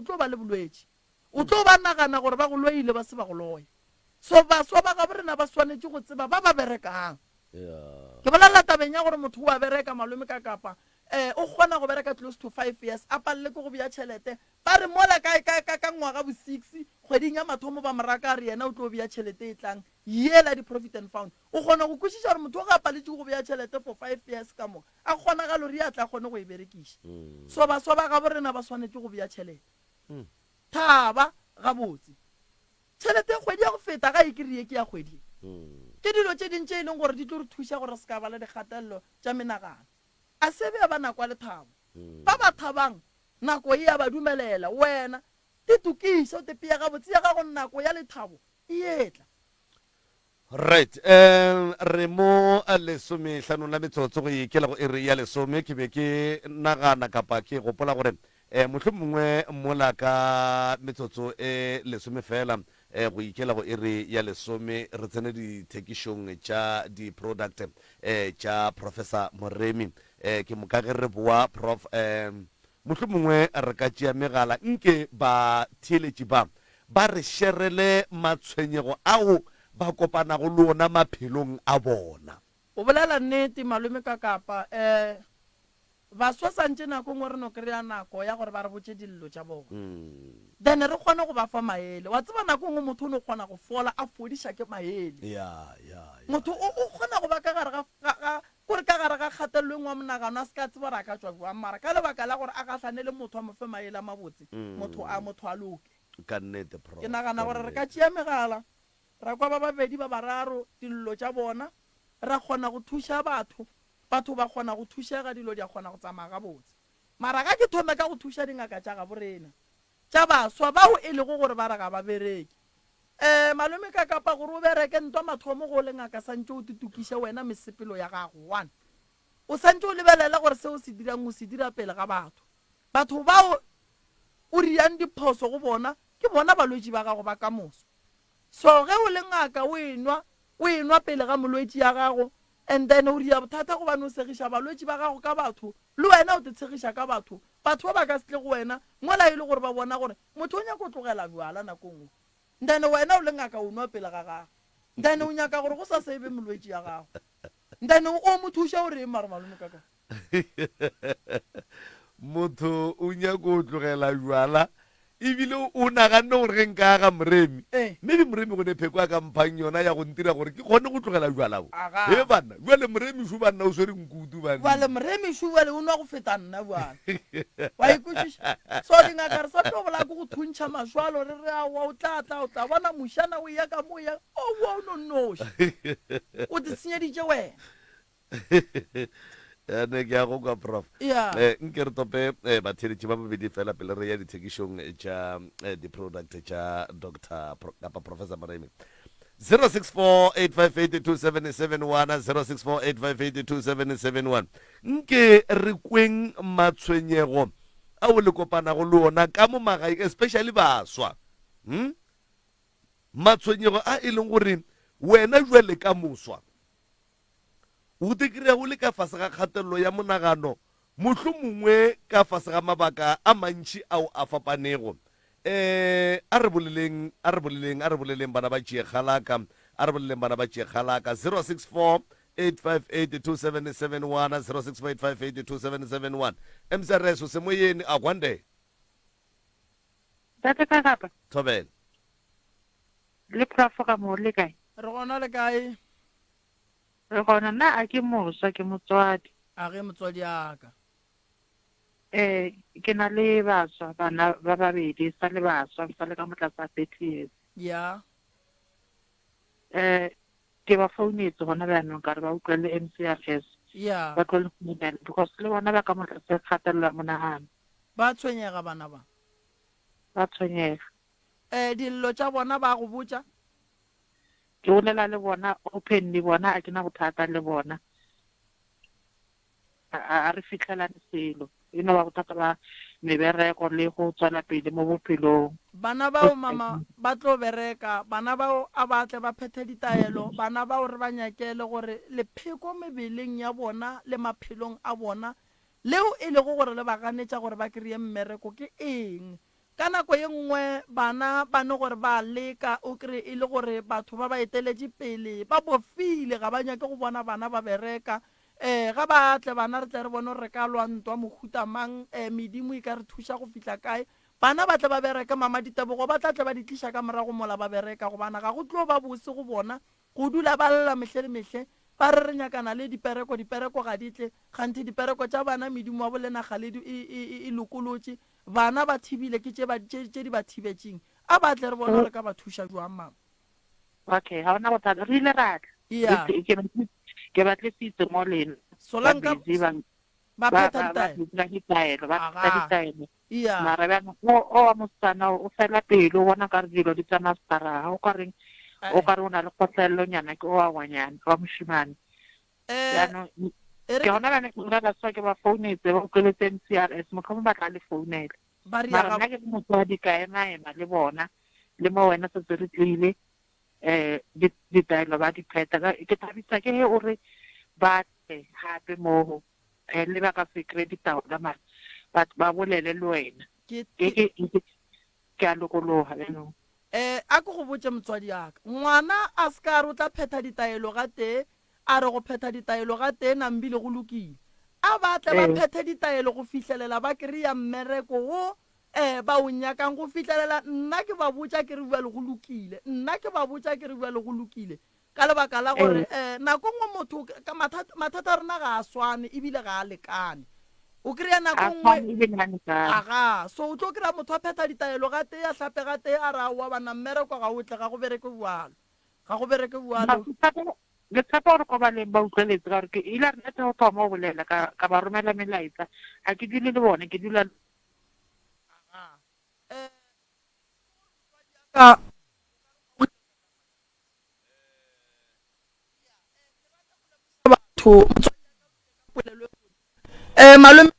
Speaker 2: tlo ba le bolwetši o tlo ba nagana gore ba go loile ba se ba go loya so baswa ba ga borena ba swanetše go tseba ba ba berekang ke bolela tabeng ya gore motho wa bereka malome ka kapa o kgona go bereka close to 5 years a palele ke go bea tšhelete ba re mola ka ngwaga bo 6 kgweding ya mathomo ba moraka re yena o tlo bea tšhelete e tlang yela di-profit and found o kgona go kwešiša gore motho o ga paletše go bea tšhelete for 5 years ka moka a kgona ga lori a tla kgone go e berekiša so baswa ba ga borena ba swanetše go bea tšhelete thaba gabotse tšhelete kgwedi ya go feta ga e kry-e ke ya kgwedi ke dilo tše dintše e leng gore di tlo re thuša gore se ka ba le dikgatelelo tša menagano a sebe ba nako a lethabo ba ba thabang nako e ya ba dumelela wena di tukiša o tepea gabotse ya gago nako ya lethabo e etla
Speaker 1: right re mo lesomehlano la metsotso go ikela go iri ya lesome ke be ke nagana kapa ke gopola gore mohlho mongwe mola ka metsotso lesome fela go ikela go iri ya lesome re tsene dithekišong tša di-product tša professor Moremi ke mokage re boa prof mohlho mongwe re ka tšea megala nke ba theeletši ba re šerele matshwenyego ao ba kopanago le ona maphelong a bona
Speaker 2: o bolela nnete malome ka kapa baswa santse nako ngwe re no kry-a nako ya gore ba re botse dillo tša bona then re kgone go ba fa maele wa tseba nako ngwe motho o ne o kgona go fola a fodiša ke maele motho o kgona go ba ka gare kore ka gare ga kgatelelo engwe wa monagano a se ka tseba gore a ka tswa jwang mara ka lebaka la gore a gahlane le motho a mo fe maele a mabotse motho a loke
Speaker 1: ka nnete prof
Speaker 2: ke nagana gore re ka tšea megala ra kwa ba babedi ba bararo dillo tša bona ra kgona go thuša batho ba kgona go thušega dilo di a kgona go tsamaya gabotse mara ga ke thome ka go thuša dingaka tša ga borena tša baswa bao e lego gore ba re ga ba bereke malome ka kapa gore o bereke ntwa mathomo go le ngaka santse o tutukiše wena mesepelo ya gago 1 o santse o lebelela gore se o se dirang o se dira pele ga batho bao o riang diphoso go bona ke bona balwetši ba gago ba ka moso so ge o le ngaka o enwa pele ga molwetši ya gago and then o ria bothata go bane o segiša balwetši ba gago ka batho le wena o te tshegiša ka batho ba ba ka setle go wena mola e le gore ba bona gore motho o nyaka o tlogela bjala nako ngwe then wena o le ngaka o nwa pele ga gago then o nyaka gore go sa sebe molwetši ya gago then o mo thuša o reng mare malome kaka
Speaker 1: motho o nyaka o tlogela bjala ebile o naganne gore ge nka aga moremi
Speaker 2: Eh.
Speaker 1: maybe moremi go ne pheko a ka mphang yona ya go ntira gore ke kgone go tlogela jwalao
Speaker 2: Aga.
Speaker 1: e banna jale moremi sho banna o swere nkutu
Speaker 2: bale moremišu bale o nwa go feta nna bana wa ikwešiša so dingaka re sa tlo bola ke go thuntšha mašwalo re re awa o tla bona mošana o ya ka mo ya owa o nonnoši o te senyeditše wena
Speaker 1: ane ke ya go kwa prof
Speaker 2: ya
Speaker 1: nke re tope batheletši ba bobedi fela pele re ya dithekišong tša di-product tša doctor kapa professor moremi 06485827771 06485827771 nke re kweng matshwenyego a o le kopanago le ona ka mo magaeng especially baswa matshwenyego a e leng gore wena jwale ka moswa o te kry-a go le ka fase ga kgatelelo ya monagano mohlho mongwe ka fase ga mabaka a mantši ao a fapanego a re boleleng bana ba tšeekgalaka 064 8582771 064 msrs o se moyeni a kwande
Speaker 3: Tate ka kapa
Speaker 1: thobela
Speaker 3: le profo ka mo le kae
Speaker 2: re gona le kae
Speaker 3: re gona nna a ke moswa ke motswadi
Speaker 2: a ge motswadi aka
Speaker 3: ke na le baswa bana ba babedi sa le baswa sa le ka motlasa 30 years
Speaker 2: ya
Speaker 3: ke ba founetse gona bjanong ka re ba utlwa le MCRS
Speaker 2: ya
Speaker 3: ba tlo le founela because le bona ba ka motlasa kgatelelo ya monagano
Speaker 2: ba tshwenyega bana ba
Speaker 3: ba tshwenyega
Speaker 2: dillo tša bona ba go botša
Speaker 3: ke bolela le bona open le bona a ke na bothata le bona a re fitlhelane selo e no ba bothata ba mebereko le go tswela pele mo bophelong
Speaker 2: bana bao mama ba tlo bereka bana bao a batle ba phethe ditaelo bana bao re ba nyakele gore lepheko mebeleng ya bona le maphelong a bona leo e lego gore le ba ganetša gore ba kry-e mmereko ke eng ka nako ye nngwe bana ba ne gore ba leka o kry e le gore batho ba ba eteletše pele ba bofile ga ba nyake go bona bana ba bereka ga ba tle bana re tle re bone re ka lwantwa mohutamang medimo e ka re thuša go fihla kae bana ba tle ba bereka mama ditebogo ba tla tle ba di tliša ka morago mola ba bereka gobana ga go tlo ba bose go bona go dula ba lela mehle le mehle ba re re nyakana le dipereko ga di tle gantsi dipereko tša bana medimo wa bolenaga le e lokolotše bana ba thibile ke tše di ba thibetšeng a ba tle re bone re ka ba thuša jwang mama
Speaker 3: okay ha ona bothata re ile ra
Speaker 2: ya
Speaker 3: ke batlisitse mo lena
Speaker 2: solanka ba phetha
Speaker 3: ditaelo
Speaker 2: ya
Speaker 3: mara bjana o wa mosetsana o fela pelo o bona ka re dilo di tsana staraga o ka re o na le kgotlelelo nyana ke o wa ngwanyana wa mošimane jaanong ke gona bane ra baswa ke ba founetse ba utlweletse MCRS motlho mo batla le founele mara nna ke le motswadi ka ema le bona le mo wena setse re tlile ditaelo ba di pheta ke thabisa ke he o re ba tle gape moo le ba ka se kry ditaola mara batho ba bolele le wena ke a lokologa bjanong
Speaker 2: a ke go botse motswadi yaka ngwana a se ka re o tla phetha ditaelo ga tee a re go phetha ditaelo ga tee nambile go lokile a batle ba phethe ditaelo go fitlhelela ba kry-a mmereko wo ba o nyakang go fitlhelela nna ke ba botsa ke re bua le go lokile ka lebaka la gore nako nngwe motho mathata a rena ga a swane ebile ga a lekane o kry-a nako nngwe aga so o tlo kry-a motho a phetha ditaelo ga tee a tlhape ga tee a re aowa bana mmereko ga otle ga go bereke bualo
Speaker 3: ke tshepa gore ko baleng ba utlweletse ka gore ke ile a nnete go thoma o bolela ka ba romela melaetsa a ke dule le bone ke dula
Speaker 2: batho malome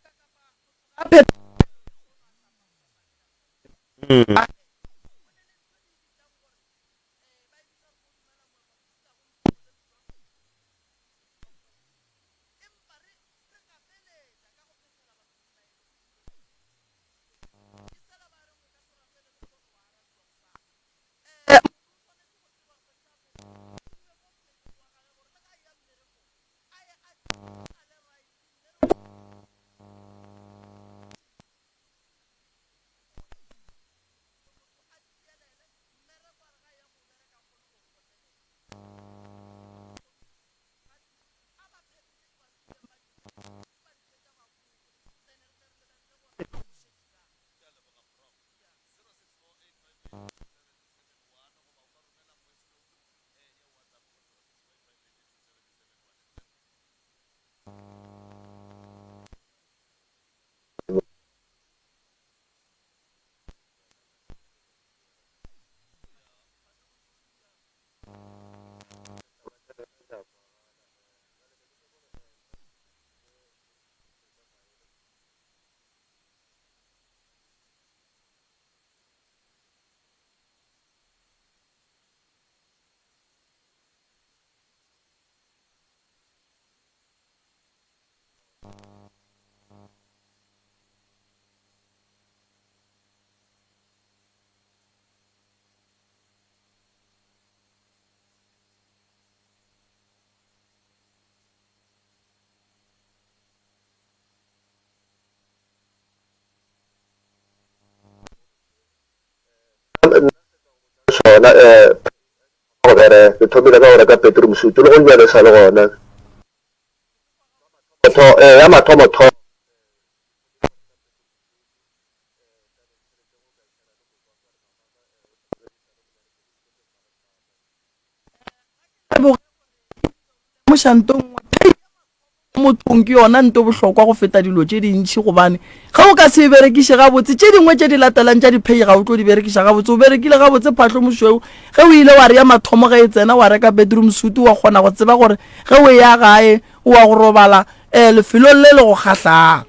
Speaker 4: sona go bere ke thomile ka go reka bedroom suit le go nnyane sa le gona ya mathomo
Speaker 2: mo shantong mothong ke yona nto bohlokwa go feta dilo tše dintši gobane ga o ka se berekiše gabotse tše dingwe tše di latelang tša diphei ga o tlo di berekiša gabotse o berekile gabotse phatlho mošweu ge o ile wa re ya mathomo ge e tsena wa reka bedroom suit wa kgona go tseba gore ge o ya gae o wa go robala lefelong le le go kgatlhang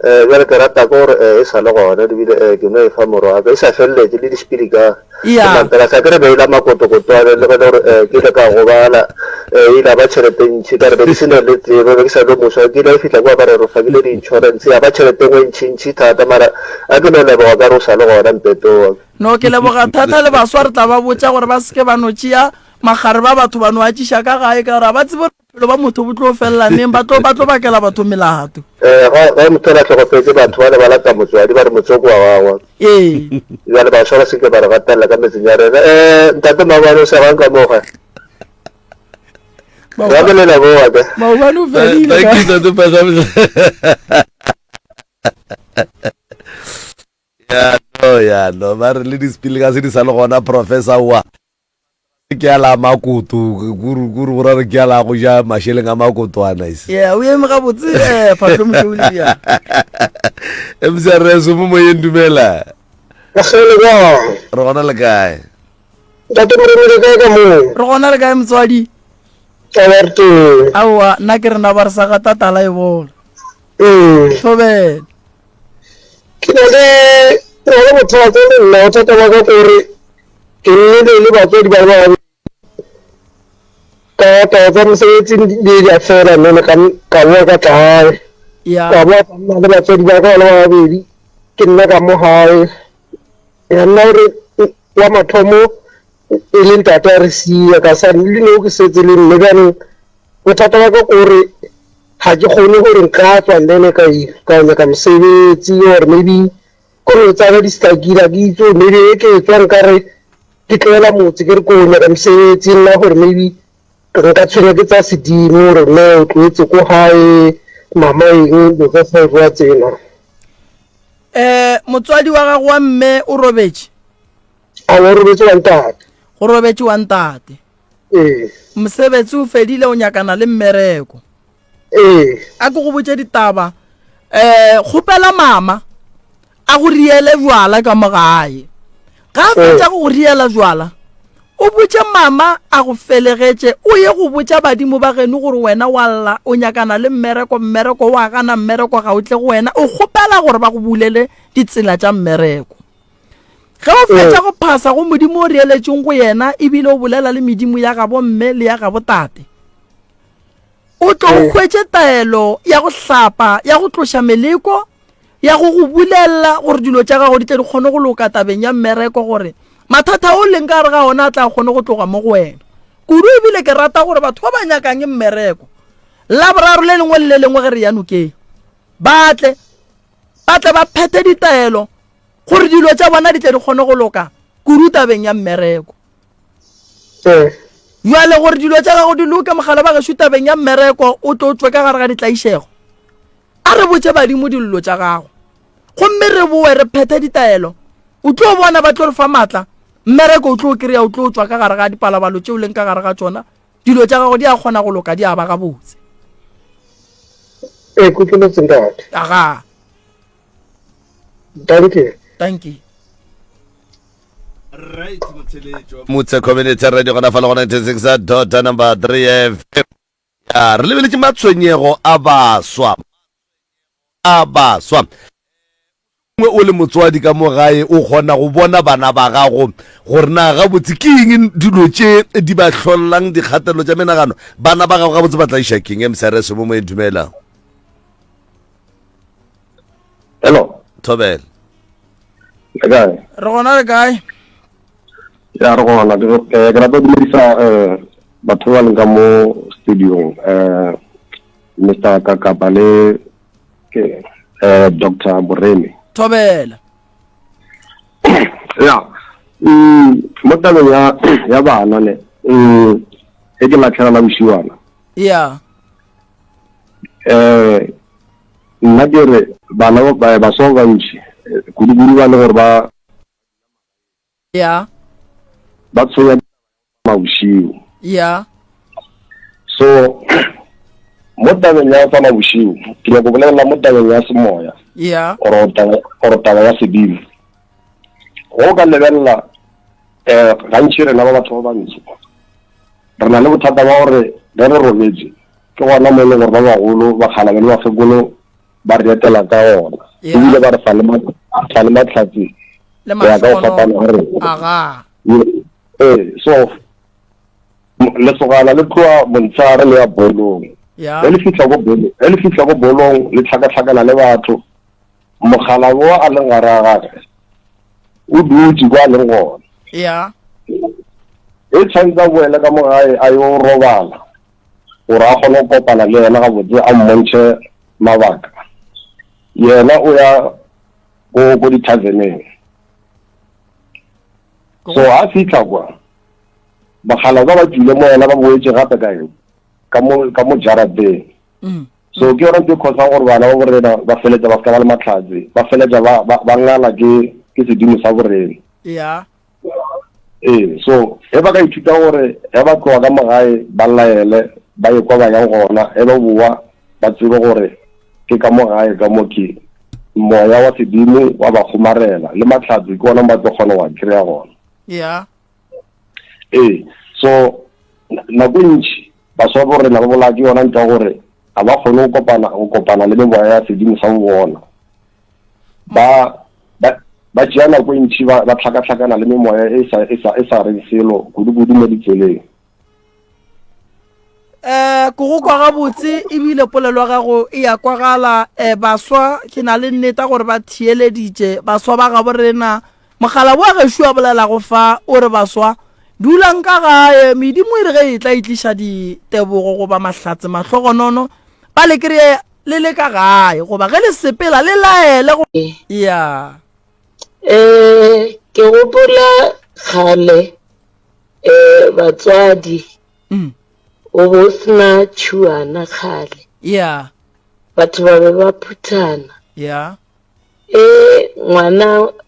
Speaker 4: bjale ke rata ko gore e sa le gona dibile ke no e fa moro wa ka e sa feleletse le dispiri ka mantela sa kere beila makotokotwane le gone gore ke ile ka gobala ile ba tšhelete ntšhi ka re be di sena le tsebo be ke sa le moswa ke ile e fitlha kwa ba re re fakile di-insurance ya ba tšhelete ngwe ntšhi thata mara a ke no leboga ka re o sa le gona mpetoa
Speaker 2: no ke leboga thata le baswa re tla ba botsa gore ba seke ba no tšea magare ba batho ba no a tšiša ka gae ka gore ba tsebo bophelo ba motho bo tlo felelaneng ba tlo bakela batho melato
Speaker 4: ga motho la tlhokofetse batho ba le ba lata motswadi ba re motsoko wa gagwa jale bašwa ba seke ba re gatelela ka metseng ya rena ntate maobane o se gang ka moga ya ke leleboa ke
Speaker 2: maobane o fedile
Speaker 1: no ba re le dispile ka se di sa le gona professor wa ke ala makutu guru ra re ke ala go ja masheleng a makotwana ise
Speaker 2: o eme gabotse phatlho mošweu ya
Speaker 1: emsere se mo moyeng dumela re gona le kae
Speaker 2: re gona le kae motswadi aowa nna ke rena ba re sa ga tatala e bona thobele
Speaker 5: ke na le bothata le nna o thata ba ka gore ke nnile le batswadi ba ba ka tsa mosebetsing di a fela nne ka boa ka tlae ka boa ka nna le batswadi ba ka le ba babedi ke nna ka mo gae ya nna gore wa mathomo e le ntate a re sia ka sa le no ke setse le nne bjanong bothata ba ka gore ga ke kgone gore nka tswa ndene ka nyaka mosebetsi or maybe kore tsaba di stakila ke itse maybe e ke tswa nkare ke tloela motse ke re ko nyaka mosebetsi nna gore maybe nka tshwenya ke tsa sedimo gore nne o tloetse ko gae mama eng do ka sa bua tsena
Speaker 2: motswadi wa gago wa mme o robetse
Speaker 5: a o robetse wa ntate
Speaker 2: go robetse wa ntate mosebetsi o fedile o nyakana le mmereko a ke go botse ditaba kgopela mama a go riele jwala ka mogae ga a fetsa go riela jwala o botse mama a go felegetše o ye go botsa badimo ba geno gore wena wa lla o nyakana le mmereko wa gana mmereko ga o tle go wena o kgopela gore ba go bulele ditsela tša mmereko ge o fetsa go phasa go modimo o reeletseng go yena ebile o bolela le medimo ya gabo mme le ya gabo tate o tlo o hwetše taelo ya go hlapa ya go tloša meleko ya go bulela gore dilo tša gago di tle di kgone go loka tabeng ya mmereko gore mathata o leng ka re ga ona a tla kgone go tloga mo go wena kudu ebile ke rata gore batho ba ba nyakang mmereko la boraro le lengwe le lengwe ge re yanokeng batle ba phete ditaelo gore dilo tša bona di tle di kgone go loka kudu tabeng ya mmereko jale gore dilo tša gago di loke mogala ba gešo tabeng ya mmereko o tlo tswe ka gare ga ditlaišego a re botse badimo dillo tša gago gomme re boe re phete ditaelo o tlo bona ba tlo re fa maatla mmereko o tlo kry-a o tlo tswa ka gare ga dipalabalo tšeo leng ka gare ga tsona dilo tša gago di a kgona go loka di a ba ga botse aga thank you
Speaker 1: right motse community radio gona fa le gona 96 number 3 FM ya re lebeletse matshwenyego a baswa mwe o le motswadi ka mo gae o kgona go bona bana ba gago gore na ga botse ke eng dilo tše di ba hlollang dikgatelo tša menagano bana ba gago ga botse ba tla iša keng msrs mo mo dumela
Speaker 4: hello
Speaker 1: thobela
Speaker 4: re
Speaker 2: gona le kae
Speaker 4: ya re gona ke rata go dumedisa batho ba leng ka mo studio Mr. Kakapa le Dr. Borene
Speaker 2: thobela
Speaker 4: ya
Speaker 5: mo tabeng ya bana ne e ke latlhela la bosiwana nna ke re bana ba so bantši kudu ba le gore ba tshwenya mabosiu so mo tabeng ya tsa mabosiu ke ya go bolela mo tabeng ya semoya or taba ya sedimo go ka lebelela gantši rena ba batho ba bantši re na le bothata ba gore re re robetse ke gona mo e leng gore ba bagolo ba kgalame le bakgekolo ba re etela ka ona ebile ba re fa le matlhatsi ya ka go fapana gore so lesogana le tloa bontshare le ya bolong le fitlha ko bolong le tlhakatlhakana le batho mogala bo a leng gare a gage o dutse kwa leng gona e tshwanetse a boele ka mo gae a yo robala gore a kgone go kopana le yena gabotse a mmontšhe mabaka yena o ya ko di-taveneng so a fitlha kwa bagala ba tswile mo yena ba boetse gape kae ka mo jarateng so ke yona ke kgotsa gore bana ba borena ba feletsa ba ska ba le matlhatsi ba feletsa ba ngala ke sedimo sa borena so e ba ka ithuta gore e ba tloa ka magae ba laele ba ye kwa ba yang gona e ba boa ba tsebe gore ke ka mo gae ka mo ke moya wa sedimo wa ba kgomarela le matlhatsi ke ona ba tlo kgona wa kry-a gona so nako ntši baswa borena ba bola ke yona nka gore a ba kgone go kopana le meboya ya sedimo sa bona ba tšea nako ntši ba tlhakatlhakana le memoya e sa reng selo kudu mo ditseleng
Speaker 2: ko go kwa gabotse ebile polelo ya gago e ya kwagala baswa ke na le nneta gore ba thieleditše baswa ba ga borena mogala bo a gešo a bolela go fa o re baswa dulang ka gae medimo e re ge e tla itliša ditebogo goba mahlatse mahlogonono ba le kry-e le le ka gae goba ge le sepela le laele
Speaker 6: ke gopola kgale batswadi o bo sena tšhuana kgale batho ba be ba phuthana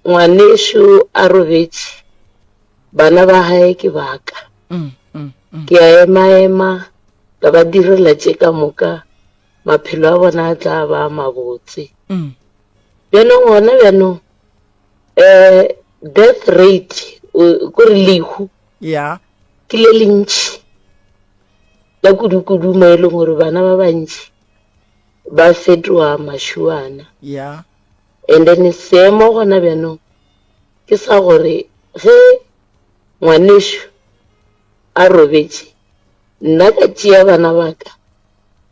Speaker 6: ngwanešo a robetše bana ba gae ke baka ke a ema ka ba direla tše ka moka maphelo a bona a tla ba mabotse bjanong gona bjanong death rate kore lehu ke le lentši la kudu mo e leng gore bana ba bantši ba fetoa mašuana and then seemo gona bjanong ke sa gore ge ngwanešo a robetše nna ka tšea bana baka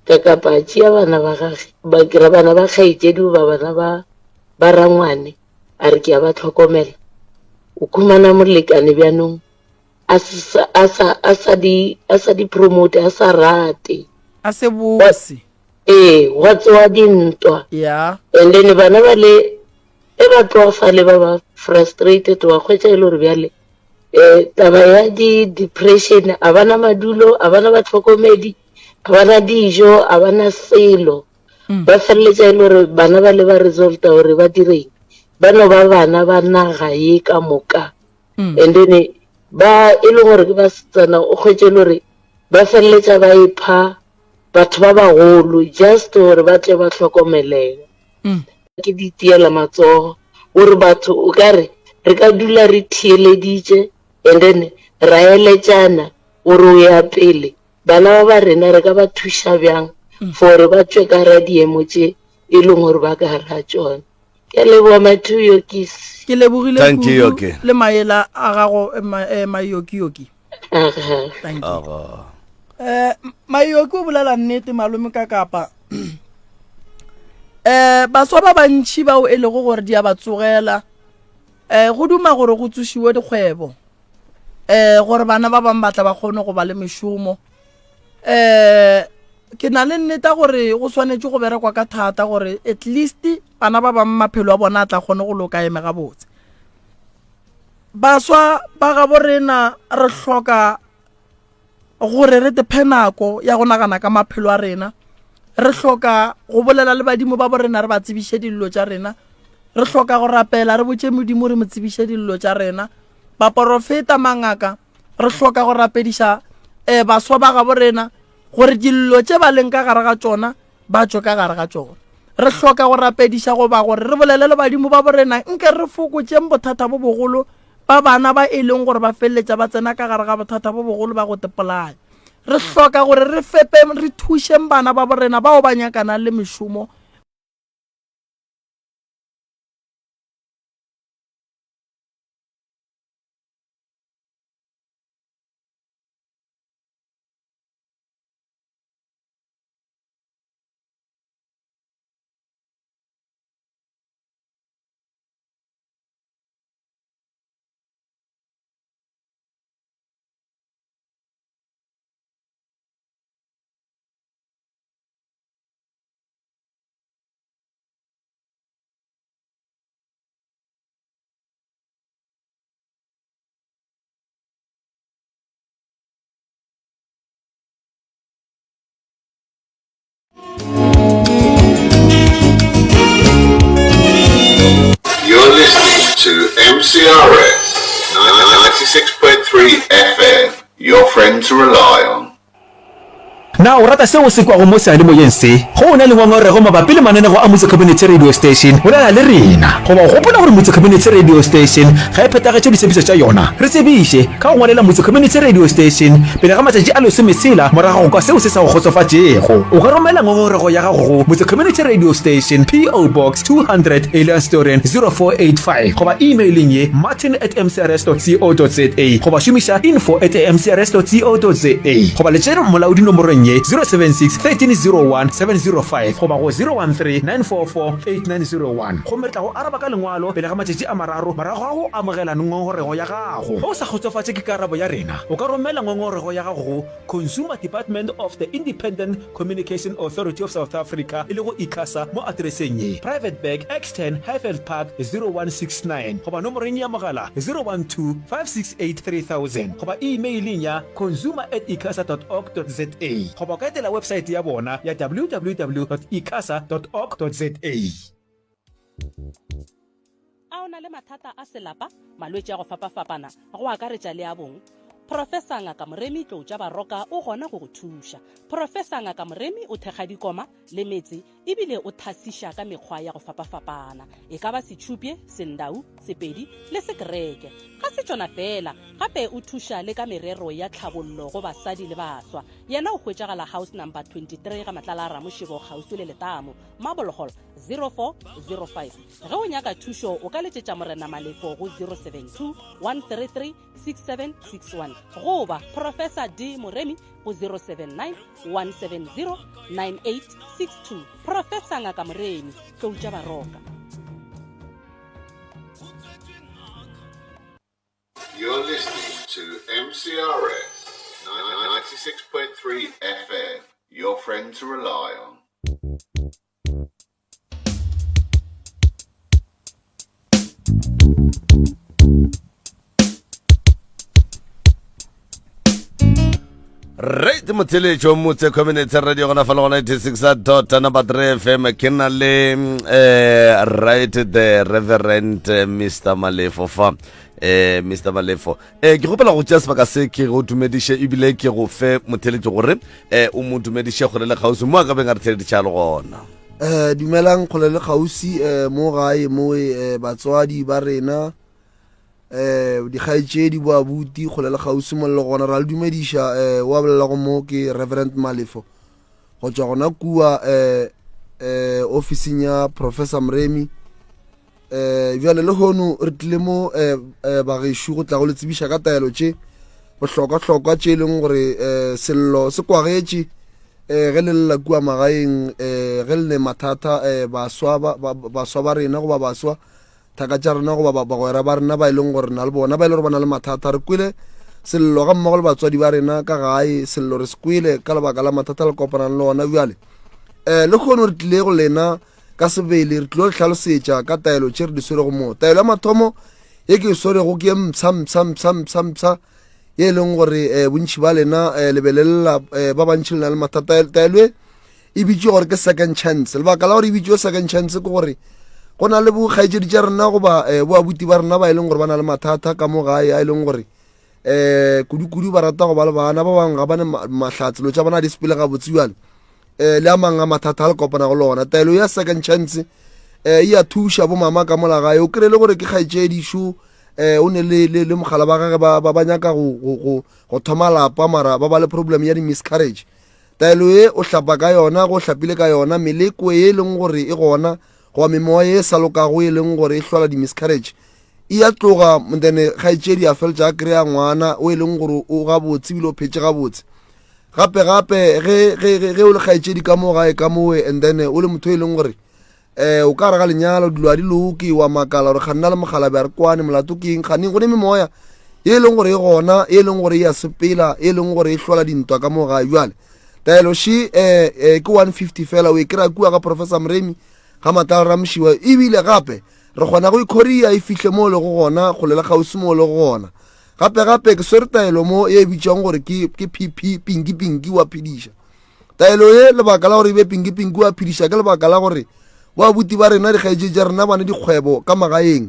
Speaker 6: ka kapa tšea bana ba gage ba kira bana ba kgaetšedi ba bana ba rangwane a re ke a ba tlhokomela o khumana molekane bjanong a sa di promote a sa rate
Speaker 2: a se bose
Speaker 6: wa tsewa dintwa and then bana ba le e ba tloga fale ba ba frustrated wa kgwetša e le gore bjale taba ya di-depression a bana madulo a bana batlhokomedi a bana dijo a bana selo ba feleletša e le gore bana ba le ba resulta gore ba direng ba no ba bana ba naga ye ka moka and then ba e le gore ke ba setsana o kgwetše le gore ba feleletša ba ipha batho ba bagolo just gore ba tle ba tlhokomelega ke di tiela matsogo gore batho o kare re ka dula re thieleditše and then ra eletšana gore o ya pele bana ba rena re ka ba thuša bjang for ba tšwe ka ra diemo tše e leng gore ba ka ra tšona ke leboa Mathuyo Kisi
Speaker 2: ke lebogile le maela a gago mayoki mayoki o bolela nnete malome ka kapa baswa ba bantši bao e lego gore di a ba tsogela go duma gore go tsošiwe dikgwebo gore bana ba bang batla ba kgone go ba le mešomo ke na le nneta gore go swanetše go berekwa ka thata gore at least bana ba bang maphelo a bona a tla kgone go loka eme gabotse baswa ba ga borena re hloka gore re tephe nako ya go nagana ka maphelo a rena, re hloka go bolela le badimo ba borena re ba tsebiše dillo tša rena, re hloka go rapela re botše modimo re mo tsebiše dillo tša rena, baporofeta mangaka re hloka go rapediša baswa ba ga borena gore dillo tše ba leng ka gare ga tšona ba tšo ka gare ga tšona. Re hloka go rapediša goba gore re bolele le badimo ba borena nke re fokotšeng bothata bo bogolo ba bana ba e leng gore ba feleletša ba tsena ka gare ga bothata bo bogolo ba go tepolaya. Re hloka gore re fepe re thušeng bana ba borena bao ba nyakanang le mešomo.
Speaker 7: You're listening to MCRS 96.3 FM, your friend to rely on.
Speaker 8: Na o rata seo se kwa go mo sale mo yense go na le ngwe re go mabapi le manene go a Motse Community Radio Station o la le rena go ba gopola gore Motse Community Radio Station ga e phetagatše disebiso tša yona re tsebiše ka go ngwalela Motse Community Radio Station pele ga matšatši a lese mesela morago ka seo se sa go kgotsofatšego o ka romela ngongorego ya gago go Motse Community Radio Station PO Box 200 Elanstoren 0485 go ba emailing ye martin@mcrs.co.za go ba šomiša info@mcrs.co.za go ba letšere molaodi nomorong 076 1301 705 go ba go 013 944 8901 go metla go araba ka lengwalo pele ga matšatši a mararo morago ga go amogela ngongorego ya gago o sa kgotsofatše ke karabo ya rena o ka romela ngongorego ya gago go Consumer Department of the Independent Communication Authority of South Africa e le go ICASA mo adreseng ye Private Bag X10 Highveld Park 0169 go ba nomoreng ya mogala 012 568 3000 go ba emailing ya consumer@icasa.org.za go ba ka etela website ya bona ya www.icasa.org.za.
Speaker 9: A o na le mathata a selapa, malwetši a go fapafapana go akaretša le a bong, Profesa Ngaka Moremi Tlou Baroka o gona go go thuša. Profesa Ngaka Moremi o thekga dikoma le metsi ebile o thasiša ka mekgwa ya go fapafapana e ka ba setšhupje, sendau, sepedi le sekereke. Ga se tšona fela gape o thuša le ka merero ya tlhabollo go basadi le baswa. Yena o hwetšagala house number 23 ga Matlala a Ramošego kgauswi le Letamo, Marble Hall 0405. Ge o nyaka thušo o ka letšetša Morena Malefo go 072 133 6761 goba Professor D Moremi go 079 170 9862. Professor Ngaka Moremi Tlou Baroka.
Speaker 7: You're listening to MCRS 96.3 FM, your friend to rely on.
Speaker 1: Right motheletšo Motse Community Radio gona fa le gona 96.3 FM ke na le right the Reverend Mr. Malefo fa Mr. Malefo ke gopela go tšea sebaka se ke go dumediše ebile ke go fe motheletšo gore o mo dumediše gore le kgausi mo a ka beng a re theleditša le gona
Speaker 5: dumelang kgole le kgausi mo gae mo batswadi ba rena dikgaetšedi bo abuti kgole le kgausi mo le gona ra le dumediša wa bolela go mo ke Reverend Malefo go tšwa gona kua officing ya Professor Moremi bjale le hono re tlile mo bagešo go tla go le tsebiša ka taelo tše bohlokwa tše leng gore sello se kwagetše ge le lela kua magaeng ge le ne mathata baswa ba rena goba baswa thaka tša rena goba bagwera ba rena ba e leng gore na le bona ba e le gore ba na le mathata re kwele sello ga mmogo le batswadi ba rena ka gae sello re se kwele ka lebaka la mathata le kopanang le ona bjale le kgono re tlile go lena ka sebele re tlile go hlalosetša ka taelo tše re di swere go moo taelo ya mathomo
Speaker 10: e ke sore go ke mtsha e leng gore bontši ba lena lebelelela ba bantšhi le na le mathata taelo e bitswe gore ke second chance lebaka la gore e bitswe second chance ke gore go na le bokgaetšedi tša rena goba boabuti ba rena ba e leng gore ba na le mathata ka mo gae a e leng gore kudu ba rata go ba le bana ba bangwe ga bane mahlatselo tša bona di sepele ga botsiwale le a mangwe a mathata a le kopana go lona taelo ya second chance e a thuša bo mama ka mola gae o kry le gore ke kgaetšedišo o ne le mogala ba gage ba nyaka go thoma lapa mara ba ba le problem ya di-miscarriage taelo e o hlapa ka yona go hlapile ka yona meleko e leng gore e gona goba memoya e sa lokago e leng gore e hlola di-miscarriage e a tloga then kgaetšedi a feletša a kry-a ngwana o e leng gore o gabotse ebile o phetse gabotse gape ge o le kgaetšedi ka mo gae ka moe and then o le motho e leng gore o ka re ga lenyalo dilo a di loke wa makala gore ga nna le mogala be a re kwane molato keng ganeng go ne memoya e leng gore e gona e leng gore e a sepela e leng gore e hlola dintwa ka mo gae jale taelo she ke 150 fela o e kry-a kua ka professor Mremi ga matala ramšiwa ebile gape re kgona go ikhoria e fihle mo le go gona go lela gausi mo le go gona gape ke swere taelo mo e bitswang gore ke pp pingi wa phediša taelo e lebaka la gore e be pingi wa phediša ke lebaka la gore boabuti ba rena dikgaetšedi tša rena ba ne dikgwebo ka magaeng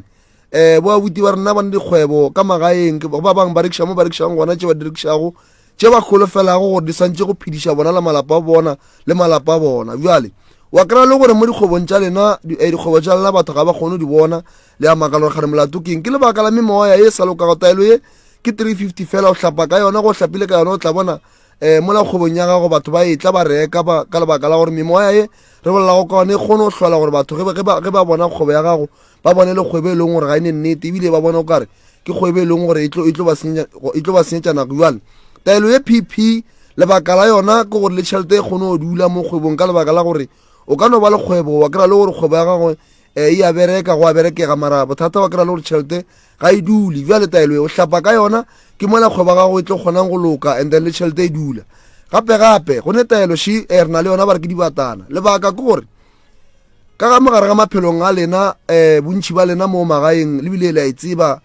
Speaker 10: boabuti ba rena ba ne dikgwebo ka magaeng ba bangwe ba rekiša mo ba rekišang gona tše ba di rekišago tše ba kgolofelago gore di swantše go phediša bona le malapa a bona bjale wa kry-a le gore mo dikgwebong tša lena dikgwebo tša lena batho ga ba kgone di bona le a makala gore gane molato keng ke lebaka la memoya e sa lokago taelo e ke 350 fela o hlapa ka yona go hlapile ka yona o tla bona mola kgwebong ya gago batho ba e tla ba reka ka lebaka la gore memoya e re bolelago ka yone e kgone go hlola gore batho ge ba bona kgwebo ya gago ba bone le kgwebo e leng gore ga ene nnete ebile ba bona o kare ke kgwebo e leng gore e tlo ba senyetša nako jale taelo ye pp lebaka la yona ke gore le tšhelete e kgone go dula mo kgwebong ka lebaka la gore o ka no ba le kgwebo wa kry-a le gore kgwebo ya gagwe e a bereka go a berekega mara bothata wa kry-a le gore tšhelete ga e dule bjale taelo e o hlapa ka yona ke mola kgwebo ya gago e tlo kgonang go loka and then le tšhelete e dula gape go ne taelo she re na le yona ba re ke dibatana lebaka ke gore ka ga mogare ga maphelong a lena bontšhi ba lena mo magaeng lebile le a e tseba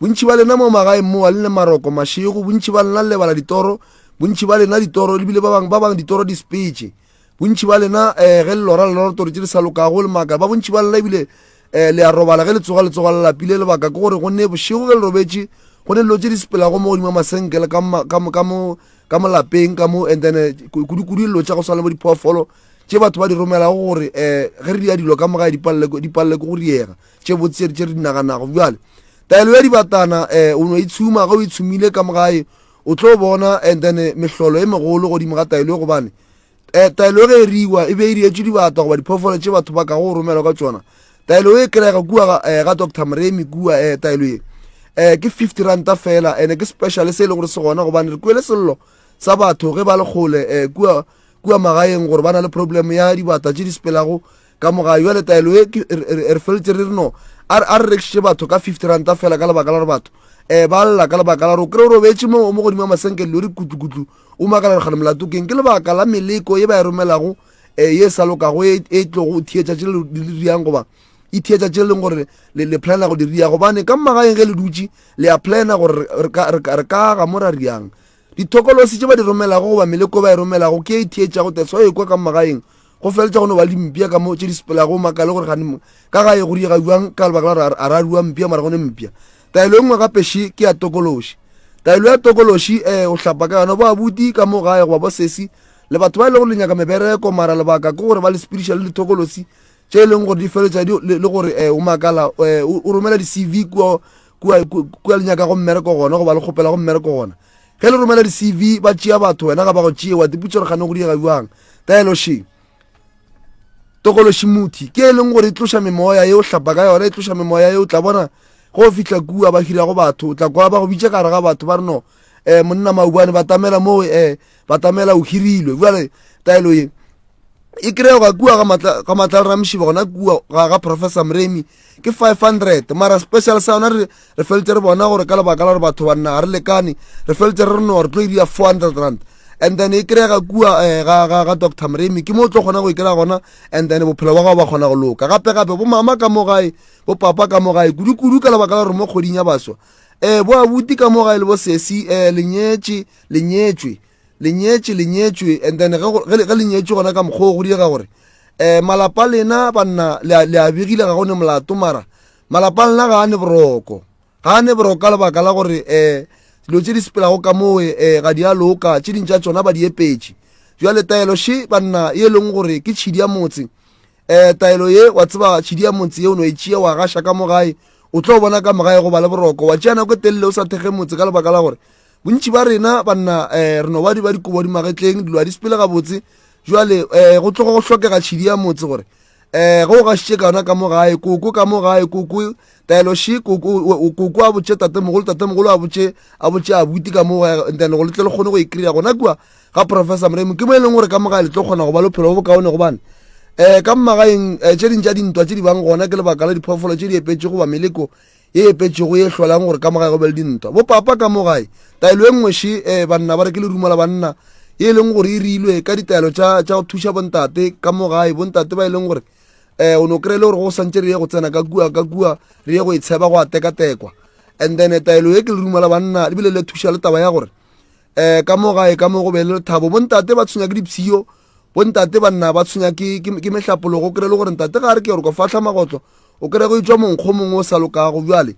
Speaker 10: bontšhi ba lena mo magaeng mo a le maroko mašego bontšhi ba lena lebala ditoro bontšhi ba lena ditoro lebile ba bang ditoro di speech bontšhi ba lena ge le lora toro tše di sa lokago le maka ba bontšhi ba lena ebile le a robala ge le tsoga le lapile lebaka ke gore go nne bošego ge le robetše go ne dilo tše di sepelago mo godimo masenkele ka mo lapeng ka mo and then kudu dilo tša go swana mo diphoofolo tše batho ba di romelago gore ge re dia dilo ka mogae dipalele ke go diega tše botse tše re dinaganago bjale taelo ya dibatana o no itshuma ge o itshumile ka mogae o tlo bona and then mehlolo e megolo godimo ga taelo e gobane taelo ge e riwa e be e rietše dibata goba diphoofolo tše batho ba ka go romelwa ka tšona taelo e kry-ega kua ga Dr. Mremi kua taelo e ke 50 ranta fela ene ke special se e le gore se gona gobane re kuele sello sa batho ge ba le kgole kua magaeng gore ba na le problem ya dibata tše di sepelago ka mogae jale taelo e re feletse re no a re rekšitše batho ka 50 ranta fela ka lebaka la gore batho ba lla ka lebaka la gore o kry o robetše mo godimo masenkele le kutlu o makala re gane molato keng ke lebaka la meleko e ba e romelago ye sa lokago e tlogo o thietša tše le riang goba e thietša tše leng gore le plana go di ria gobane ka magaeng ge le dutše le a plana gore re ka ga mo ra riang dithokolosi tše ba di romelago goba meleko ba e romelago ke e thietšago tetso e kwa ka magaeng go feletša go no ba le mpia ka mo tše di sepelago makale gore ka gae go diega jwang ka lebaka la gore a ra rua mpia mara gone mpia taelo e nngwe gape she ke ya tokološi taelo ya tokološi o hlapa ka yona bo abuti ka mo gae goba bo sesi le batho ba e le go lenyaka mebereko mara lebaka ke gore ba le spiritual le tokolosi tše e leng gore di feletša le gore o makala o romela di-cv kua lenyaka go mmereko gona goba le kgopela go mmereko gona ge le romela di-cv ba tšea batho wena ga ba go tšea wa diputša gore gane go diega jwang taelo she tokološi muthi ke e leng gore e tloša memoya ye o hlapa ka yona e tloša memoya ye o tla bona go fihla kua ba hirago batho o tla kwa ba go bitša kare ga batho ba re no monna maubane ba tamela o hirilwe jale taelo ye e kry-ega kua ga matla ramšiba gona kua ga professor Mremi ke 500 mara special sa yona re feletse re bona gore ka lebaka la gore batho banna ga re lekane re feletse re no re tlo iria 400 rand and then e kry-a ga kua ga Dr. Mremi ke mo o tlo kgona go e kry-a gona, and then bophelo ba gago ba kgona go loka gape-gape bo mama ka mo gae bo papa ka mo gae kudu-kudu ka lebaka la gore mo kgoding ya baswa bo abuti ka mo gae le bo sesi lenyetswe and then ge lenyetswe gona ka mokgwa go diega gore malapa lena banna le a begile ga gone molato mara malapa lena ga ane boroko ka lebaka la gore dilo tse di sepelago ka moe ga di a loka tse dintša tsona ba di epetše jwale taelo she banna ye leng gore ke tšhidi ya motse taelo ye wa tseba tšhidi ya motse ye o no e tšea wa gaša ka mo gae o tlo bona ka mo gae go ba le boroko wa tšea nako e telele o sa thege motse ka lebaka la gore bontši ba rena banna re no ba dikobo di magetleng dilo a di sepele gabotse jwale go tlogo go hlokega tšhidi ya motse gore go o gašitše ka yona ka mo gae koko ka mo gae koko taelo she koko a botše tatemogolo a botše abuti ka mo gae then go letle le kgone go e kry-a gona kua ga Professor Mremi ke mo e leng gore ka mo gae le tlo kgona go ba lephelo bo bokaone gobane ka mmagaeng tše dintša dintwa tše di bang gona ke lebaka la diphoofolo tše di epetše goba meleko ye epetšego ye hlolang gore ka mo gae go be le dintwa bo papa ka mo gae taelo e nngwe she banna ba re ke le ruma la banna ye leng gore e rilwe ka ditaelo tša go thuša bontate ka mo gae bontate ba e leng gore o no kry-e le gore go santse re ye go tsena ka kua re ye go e tsheba go a tekatekwa and then taelo ye ke le ruma la banna le bile le thuša le taba ya gore ka mo gae ka mo go be le lethabo bontate ba tshwenya ke dipshio bontate banna ba tshwenya ke mehlapologo o kry-e le gore ntate ga re ke gore ko fahla magotlo o kry-e go itswa monkgo mongwe o sa lokago bjale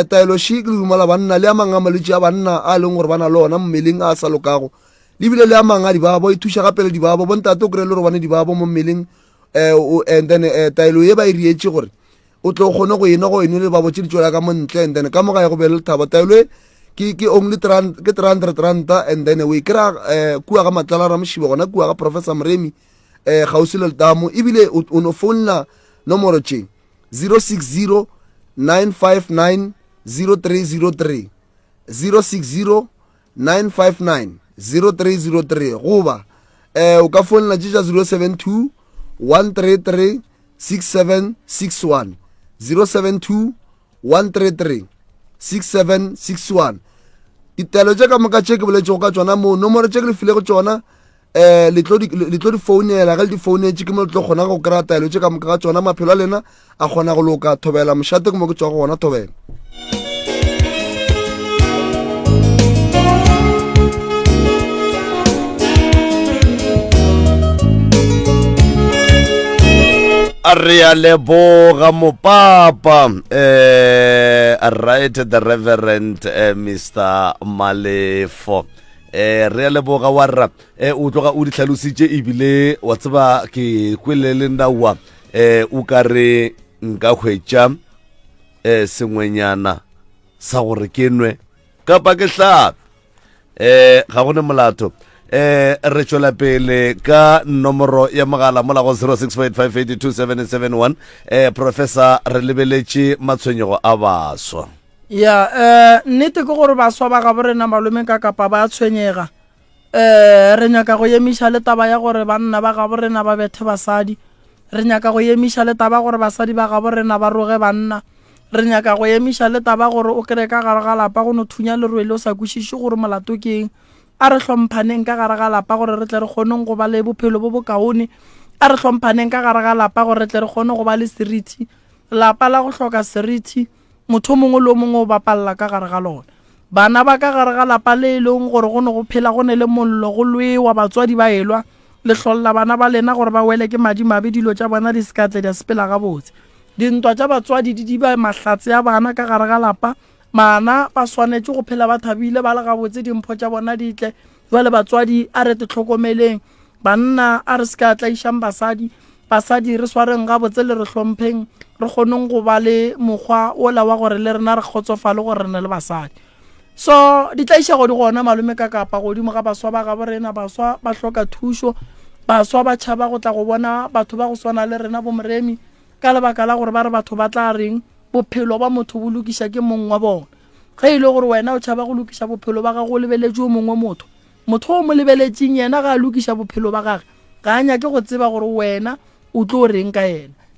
Speaker 10: taelo she ke le ruma la banna le a mangwe a malwetse a banna a leng gore ba na le ona mmeleng a sa lokago le bile le a mangwe a dibabo e thuša gape le dibabo bontate o kry-e le gore bane dibabo mo mmeleng and then taelo ye ba e rietse gore o tlo kgone go ena go eno le babo tše di tswela ka montle and then ka mo gae go be le lethabo taelo e ke only 300 ranta and then o e kry-a kua ga matlala ra mošiba gona kua ga Professor Mremi gausi le letamo ebile o no founela nomoro tše 060 959 0303 060 959 0303 goba o ka founela tše tša 072 133 6761 072 133 6761 ditaelo tše ka moka tše ke boletšego ka tšona mo nomoro tše ke le filego tšona le tlo di founela ge le di founetše ke mo le tlo kgona go kry-a taelo tše ka moka ga tšona maphelo a lena a kgona go loka thobela mošate ke mo ke tswago gona thobela
Speaker 1: re a leboga mopapa right the Reverend Mr. Malefo re a leboga warra o tloga o di tlhalositše ebile wa tseba ke kwele le ndawa o ka re nka hwetša sengwenyana sa gore ke nwe kapa ke hlabe ga gone molato re tšwela pele ka nomoro ya mogala mola go 0645827771 Professor re lebeletše matshwenyego a baswa
Speaker 2: nnete ke gore baswa ba ga borena malome ka kapa ba tshwenyega re nyaka go emiša le taba ya gore banna ba ga borena ba bethe basadi re nyaka go emiša le taba gore basadi ba ga borena ba roge banna re nyaka go emiša le taba gore o kry ka gare ga lapa go no thunya lerwele o sa kwešiše gore molato ke eng a re hlomphaneng ka gare ga lapa gore re tle re kgoneng go ba le bophelo bo bokaone a re hlomphaneng ka gare ga lapa gore re tle re kgone go ba le seriti lapa la go hloka seriti motho mongwe le mongwe o bapalla ka gare ga lona bana ba ka gare ga lapa le leng gore go ne go phela go ne le mollo go lwewa batswadi ba elwa le hlolla bana ba lena gore ba wele ke madimabe dilo tša bona di sekatle di a sepela gabotse dintwa tša batswadi di ba mahlatse ya bana ka gare ga lapa mana ba swanetše go phela ba thabile ba le gabotse dimpho tša bona ditle jwale batswadi a re te tlhokomeleng banna a re seka tlaišang basadi re swareng gabotse le re hlompheng re kgoneng go ba le mokgwa ola wa gore le rena re kgotsofale gore re ne le basadi so di tlaišago di gona malome ka kapa godimo ga baswa ba ga borena baswa ba hloka thušo baswa ba tšhaba go tla go bona batho ba go swana le rena bomoremi ka lebaka la gore ba re batho ba tla reng bophelo ba motho bo lokiša ke mong wa bona ge ile gore wena o tšhaba go lokiša bophelo ba gago o lebeletše o mongwe motho o mo lebeletšeng yena ga a lokiša bophelo ba gage ga a nyake go tseba gore wena o tlo reng ka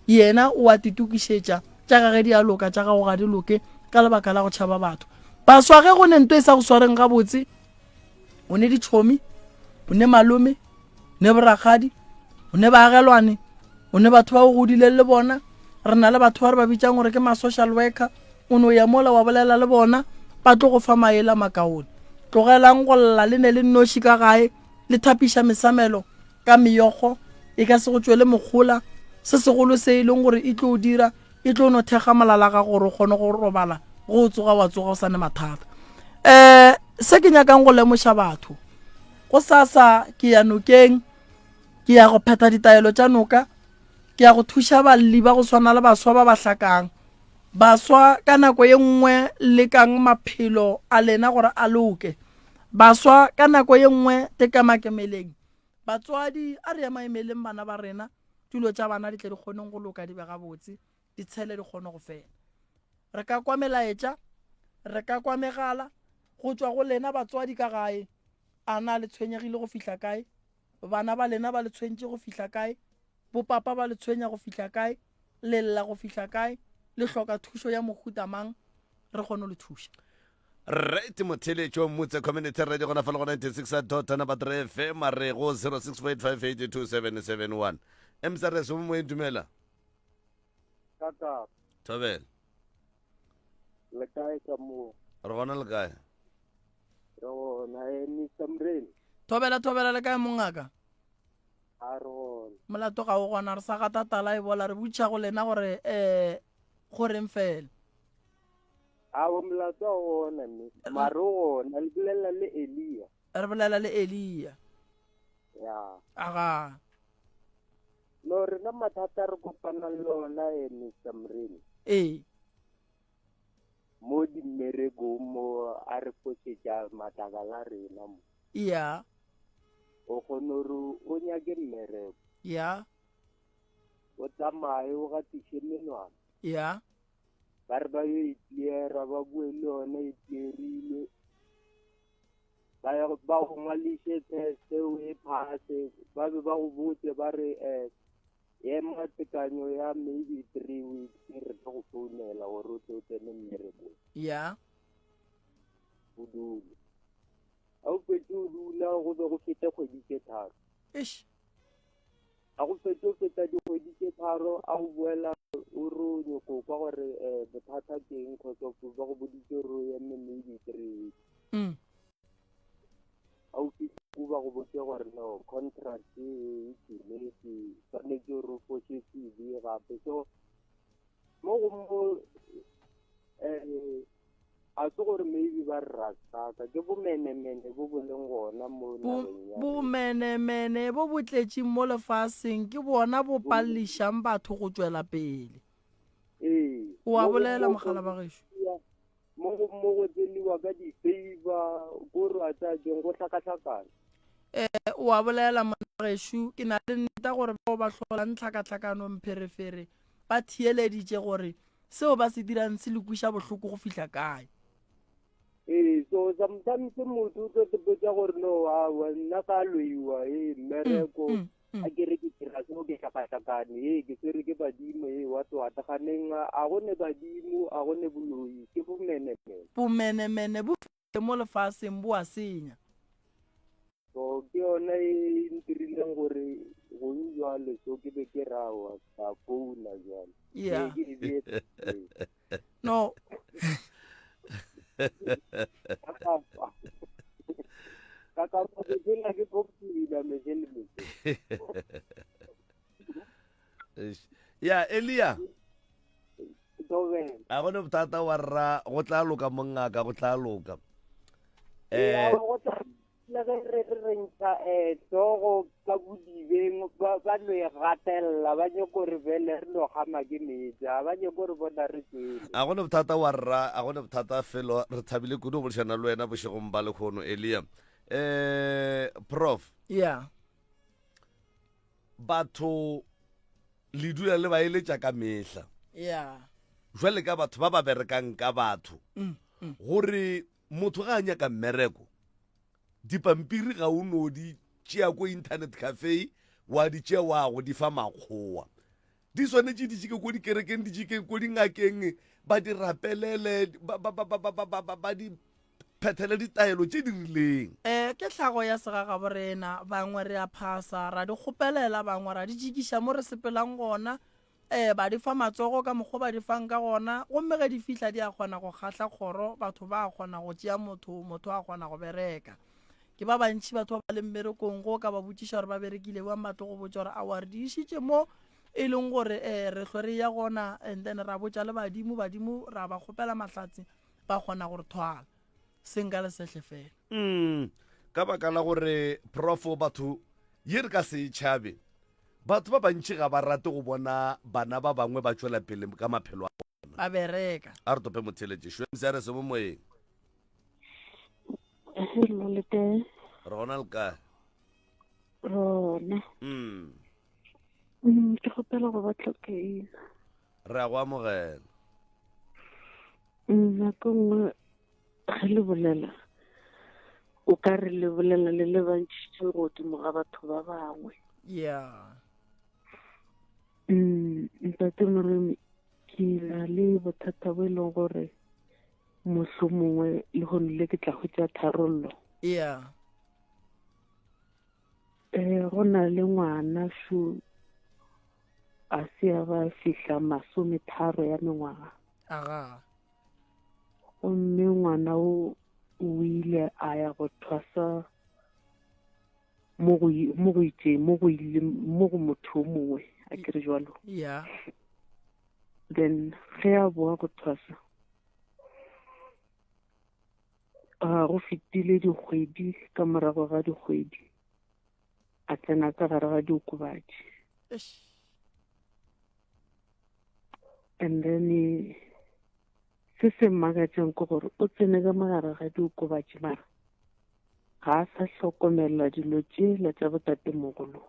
Speaker 2: yena o a titukišetša tša gage di a loka tša gago ga di loke ka lebaka la go tšhaba batho baswa ge go ne nto e sa go swareng gabotse o ne ditšhomi o ne malome o ne boragadi o ne baagelwane o ne batho ba go godile le bona re na le batho ba re ba bitsang gore ke ma-social worker o ne o ya mola wa bolela le bona ba tlo go fa maele a makaone tlogelang go lla le ne le nnoši ka gae le thapiša mesamelo ka meyogo e ka se go tswele mogola se segolo se e leng gore e tlo o dira e tlo no thega malala ga gore o kgone go robala go tsoga wa tsoga o sa ne mathata se ke nyakang go lemoša batho go sasa ke ya nokeng ke ya go pheta ditaelo tša noka ke ya go thuša balli ba go swana le baswa ba ba hlakang baswa ka nako ye nngwe le kang maphelo a lena gore a loke baswa ka nako ye nngwe te ka makemeleng batswadi a re ya maemeleng bana ba rena dilo tša bana di tle di kgoneng go loka di be gabotse di tshele di kgone go fela re ka kwa melaetša re ka kwa megala go tswa go lena batswadi ka gae a na le tshwenyegile go fihla kae bana ba lena ba le tshwentše go fihla kae bopapa ba le tshwenya go fihla kae le lla go fihla kae le hloka thušo ya mohuta mang re kgone le thuša
Speaker 1: right motheletšo mmotse community radio gona fela go 96.3 FM re go 06.5827771 MCRS o mo dumela
Speaker 11: kaka
Speaker 1: Thobela
Speaker 11: le kae ka mo
Speaker 1: re gona le kae
Speaker 11: ro na eni Samreni
Speaker 2: Thobela le kae mongaka
Speaker 11: a ro
Speaker 2: molato ga o gona re sa gata tala e bola re butša go lena gore goreng fela
Speaker 11: a o molato o ona mme maro na le bolela le Elia
Speaker 2: re bolela le Elia
Speaker 11: ya
Speaker 2: aga
Speaker 11: no re na mathata re kopana le ona eni Samreni mo di mmereko mo a re fotsetša matlakala rena mo
Speaker 2: ya
Speaker 11: o kgone gore o nyake mmereko
Speaker 2: ya
Speaker 11: o tsamaye o gatiše menwana
Speaker 2: ya
Speaker 11: ba re ba yo itliera ba bue le yona e tlierile ba go ngwališe teste o e phase ba be ba go botse ba re ema tekanyo ya maybe 3 weeks re tla go founela gore o tle o tsene mmerekong
Speaker 2: ya
Speaker 11: o dule a o fetse o dula go be go fete kgwedi tše tharo a go fete o feta dikgwedi tše tharo a go boela o re o nyako kwa gore bothata keng kgotsofu ba go boditse re o eme maybe 3 weeks a o fitlha o ba go botse gore no contract e tsweletse tshwanetse gore o fose CV gape so mo go mo a se gore maybe ba re rastaka ke bomenemene bo bo leng gona mo nageng ya
Speaker 2: bomenemene bo botletšeng mo lefaseng ke bona bo pallišang batho go tswela pele o a bolela mogala ba gešo
Speaker 11: mo go tseliwa ka di-favor kore a tsajeng go hlakahlakana
Speaker 2: o a bolela monna gešo ke na le nneta gore bao ba hlolang tlhakatlhakanong pherefere ba thieleditše gore seo ba se dirang se lekwiša bohloko go fihla kae
Speaker 11: so sometimes motho o tlo tepetša gore no nna ka loiwa mmereko a kere ke tira seo ke hlakahlakane ke swere ke badimo wa tloataganeng a gone badimo a gone boloi ke
Speaker 2: bomenemene bo file mo lefaseng bo a senya
Speaker 11: so ke yona e ntirileng gore go njwale so ke be ke rawa ka founa jwale
Speaker 2: no
Speaker 1: ya Elia a gone bothata wa rra go tla loka mongaka go tla loka
Speaker 11: le re rentša tsogo ka bodibeng ba no e gatelela ba nyako re bele re no gama ke metša ba nyako re bona re tsele
Speaker 1: a gone bothata wa rra a gone bothata felo re thabile kudu go bolešana le wena bošegong ba lekgono Elia prof batho le dula le ba eletša ka mehla jwale ka batho ba ba berekang ka batho gore motho ga a nyaka mmereko dipampiri ga o no di tšea ko internet cafe wa di tšea wa go di fa makgowa di swanetše di tšike ko dikerekeng di tšike ko dingakeng ba di rapelele ba di phethele ditaelo tse di rileng
Speaker 2: ke tlhago ya segaga borena bangwe re a phasa ra di kgopelela bangwe ra di jikiša mo re sepelang gona ba di fa matsogo ka mokgwa ba di fang ka gona gomme ge di fihla di a kgona go kgatlha kgoro batho ba a kgona go tšea motho a kgona go bereka ke ba bantši batho ba ba leng mmerekong go ka ba botšiša gore ba berekile ba matlo go botša gore a wa re di išitše mo e leng gore re hlwe re ya gona and then ra botša le badimo ra ba kgopela mahlatse ba kgona gore thwala senka le sehle fela
Speaker 1: ka baka la gore profo batho ye re ka se tšhabe batho ba bantši ga ba rate go bona bana ba bangwe ba tšwela pele ka maphelo a bona
Speaker 2: ba bereka
Speaker 1: a re tope motheletše šwemsare se mo moeng
Speaker 3: hello le kae
Speaker 1: re gona le kae
Speaker 3: rona ke gopela go batla keile
Speaker 1: re a go amogela
Speaker 3: nako nngwe ge le bolela o ka re le bolela le le bantšhitše godimo ga batho ba bangwe ntate Moremi ke na le bothata bo e leng gore mohlomongwe le gone le ke tla go tša tharollo go na le ngwana sho a se a ba fihla 30 ya mengwaga gomme ngwana o ile a ya go thwasa mo go motho o mongwe a kere jwalo then ge a boa go thwasa go fetile dikgwedi ka morago ga dikgwedi a tsena ka gare ga diokobatši and then se mmakatšang ke gore o tsene ka mogare ga diokobatši mara ga a sa hlokomela dilo tšela tša botatemogolo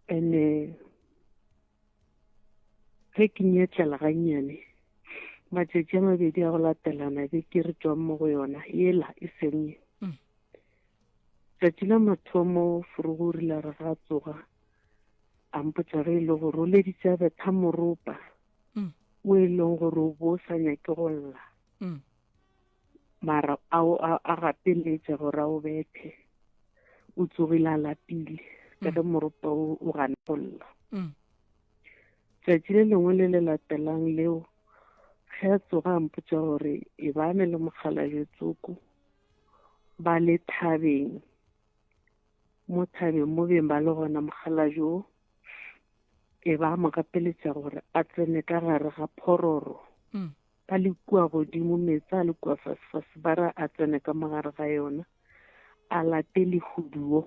Speaker 3: and-e ge ke nyetlela gannyane matšatši a mabedi a go latelana be ke re tswang mo go yona yela e senye tšatši la mathomo forogo o rile re ga tsoga a mpotša ge e le gore o leditše a betha moropa o e leng gore o bo o sa nyake go lla mara a gapeletša gore a o bethe o tsogile a lapile ka ge moropa o gane go lla tšatši le lengwe le le latelang leo ge a tsoga a mpotša gore e bane le mokgalabetsoko ba le thabeng mo thabeng mo beng ba le gona mokgalajo e ba mo gapeletša gore a tsene ka gare ga phororo ka le kua godimo metsi a le kua fasefase ba re a tsene ka mogare ga yona a late lehuduo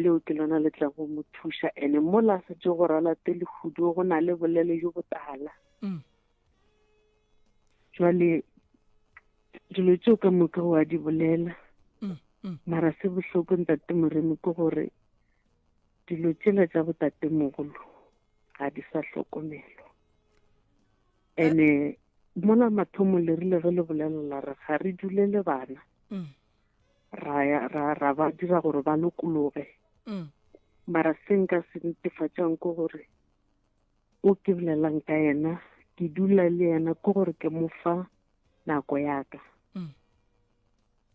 Speaker 3: leo ke lona le tla go mo thuša ene mo la setse gore a late lehuduo go na le bolele jo botala jwale dilo tseo ka moka wa di bolela mara se bohloko ntate Moremi ke gore dilo tsela tša botatemogolo ga di sa hlokomelwa ene mola mathomo le rile ge le bolelela re ga re dulele bana ra ba dira gore ba lokologe mara se nka se netefatšang ke gore o ke bolelang ka yena ke dula le yena ke gore ke mo fa nako yaka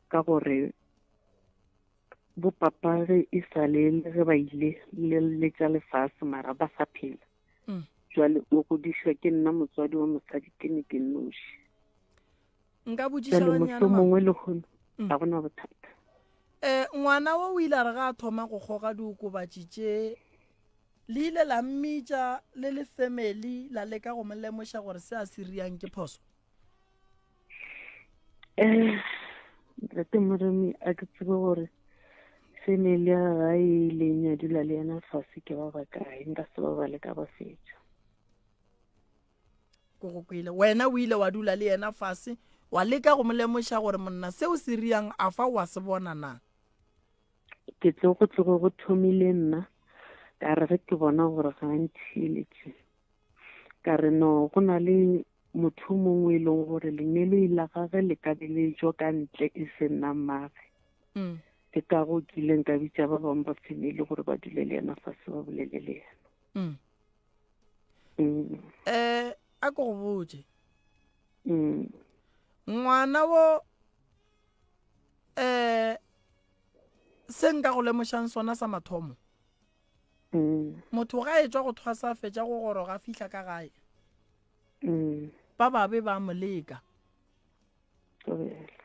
Speaker 3: ka gore bo papa ge e sa le ge ba ile le tša lefase mara ba sa phela jwale o godišwa ke nna motswadi wa mosadi ke ne ke nnoši jale moso mongwe le kgono ga gona bothata
Speaker 2: ngwana o ile a re ga a thoma go kgoga diokobatši tše le ile la mmitša le le family la leka go mo lemoša gore se a se riang ke phoso
Speaker 3: ntate Moremi a ke tsebe gore family ya gae leng ya dula le yena fase ke ba bakae nka se ba bale ka ba fetša
Speaker 2: ko go kwile wena o ile wa dula le yena fase wa leka go mo lemoša gore monna seo se riang a fa wa se bona na
Speaker 3: ke tlo go thomile nna ka re ge ke bona gore ga ntheletše ka re no go na le motho mongwe e leng gore lenyelo ile gage le ka beletšwa ka ntle e se nna mmage ke ka go kileng ka bitša ba bangwe ba family gore ba dule le yena fase ba bolele le yena
Speaker 2: a ko go botse ngwana wo se nka go lemošang sona sa mathomo motho ga e tswa go thwasa fetša go goroga fihla ka gae ba babe ba mo leka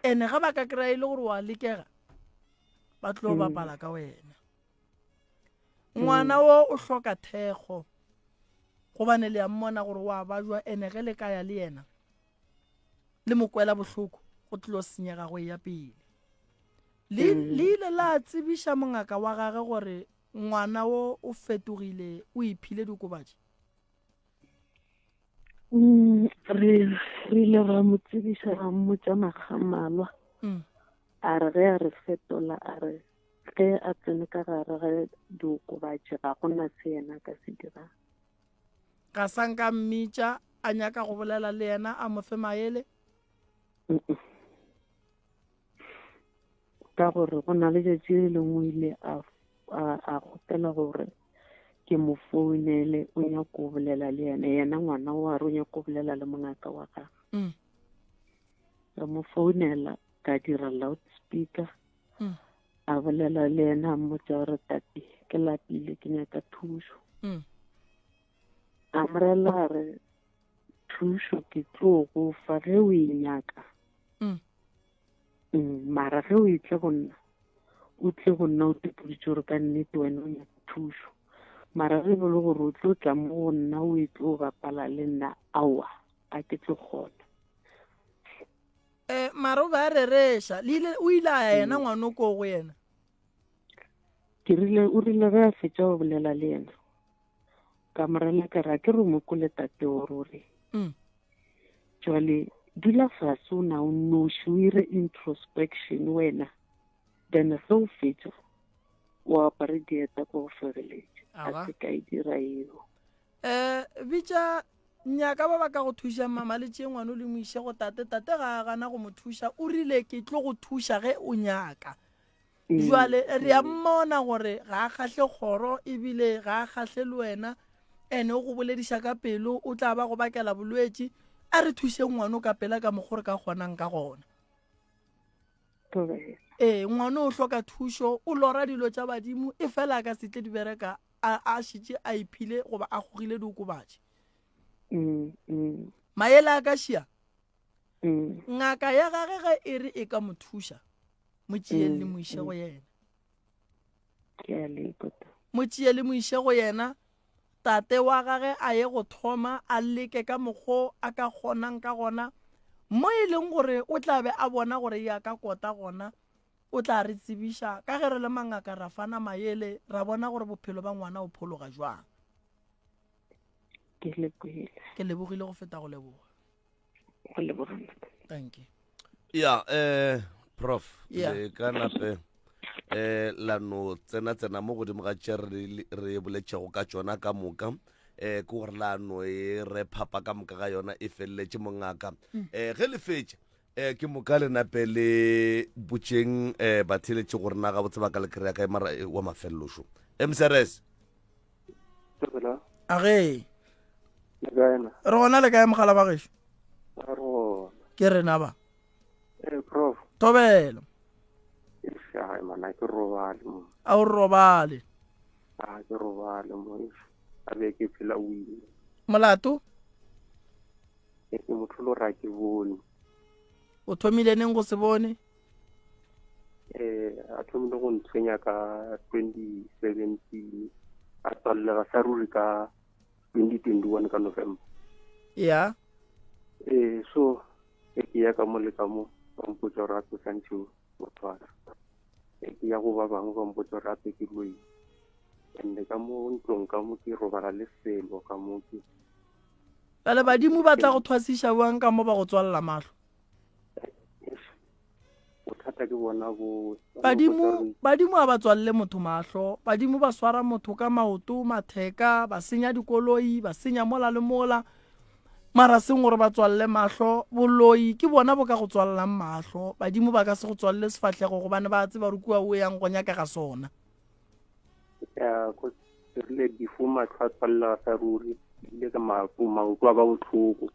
Speaker 2: ene ga ba ka kry-a e le gore wa lekega ba tlo bapala ka wena ngwana wo o hloka thekgo gobane le ya mmona gore wa ba jwa ene ge le kaya le yena le mokwela bohloko go tlo senyega go ya pele le ile la tsebiša mongaka wa gage gore ngwana wo o fetogile o iphile dikobatši
Speaker 3: re ile ra mo tsebiša ra mmotša makgamalwa a re ge a re fetola a re ge a tsene ka gare ga diokobatši ga gona se yena ka se dirang
Speaker 2: ga sanka mmitša a nyaka go bolela le yena a mo fe maele
Speaker 3: ka gore go na le tšatši le lengwe ile a kgopela gore ke mo founele o nyaka go bolela le yena ngwana wa re o nyaka go bolela le mongaka wa gage ka mo founela ka dira loudspeaker a bolela le yena a mmotša gore tate ke lapile ke nyaka thušo a morela re thušo ke tlo go fa ge o e nyaka mara ge o itle go nna o tle go nna o tepoditse gore ka nnete wena o nyaka thušo mara ge bole gore o tlo tla mo go nna o e tlo bapala le nna aowa a ke tlo kgona
Speaker 2: mara o ba rereša o ile a yena ngwana o ko go yena
Speaker 3: o rile ge a fetša go bolela le yena ka morela ka ra ke re mokole tate orore jwale dula fase o na o noši o ire introspection wena then ge o fetša o apare dieta ko go fegeletše a se ka e dira eo
Speaker 2: bitša nyaka ba ba ka go thuša mama le tšee ngwane o le moiše go tate ga a gana go mo thuša o rile ke tlo go thuša ge o nyaka jwale re a mmona gore ga a kgahle kgoro ebile ga a kgahle le wena ene o go bolediša ka pelo o tla ba go bakela bolwetši a re thuše ngwane o ka pela ka mokgore ka kgonang ka gona ngwane o hloka thušo o lora dilo tša badimo e fela ka setle di bereka a šitše a iphile goba a gogile diokobatši maele a ka šia ngaka ya gage ge e re e ka mo thuša mo tšee le moiše go yena mo tšee le moiše go yena tate wa gage a ye go thoma a leke ka mokgwa a ka kgonang ka gona mo e leng gore o tla be a bona gore ya ka kota gona o tla re tsebiša ka ge re le mangaka ra fana maele ra bona gore bophelo ba ngwana o phologa jwang ke lebogile go feta go leboga thank you
Speaker 1: prof le ka nape lano tsena mo godimo ga tše re boletšego ka tšona ka moka ke gore lano e re phapa ka moka ga yona e feleletše mongaka ge le fetše ke moka le nape le botšeng batheletše gore na ga botse ba ka le kry-a ka wa mafellošo mcrs
Speaker 2: age re gona le kae mogala ba gešo ke rena ba
Speaker 11: prof
Speaker 2: tobelo
Speaker 11: mana ke robale mo
Speaker 2: a o robale
Speaker 11: ke robale mo a be ke phela o ile
Speaker 2: molato
Speaker 11: ke motho lo ra ke bone
Speaker 2: o thomile neng go se bone
Speaker 11: a thomile go ntshwenya ka 2017 a tsallega sa ruri ka 2021 ka November so ke ya ka mo le ka mo mpotsa ra go santšho motwara ke ya go ba bangwe ba mpotsa rape ke loi ende ka mo ntlong ka mo ke robala le selo ka mo ke
Speaker 2: bale badimo ba tla go thwasiša boang ka mo ba go tswalela mahlo
Speaker 11: bothata ke bona bo
Speaker 2: badimo a ba tswalle motho mahlo badimo ba swara motho ka maoto matheka ba senya dikoloi ba senya mola le mola mara seng gore ba tswalle mahlo boloi ke bona bo ka go tswallang mahlo badimo ba ka se go tswalle sefatlhego gobane ba tse ba rukua o yang go nyaka ga sona
Speaker 11: go le difuma tsa tswalla sa ruri le ka maoto ba botlhoko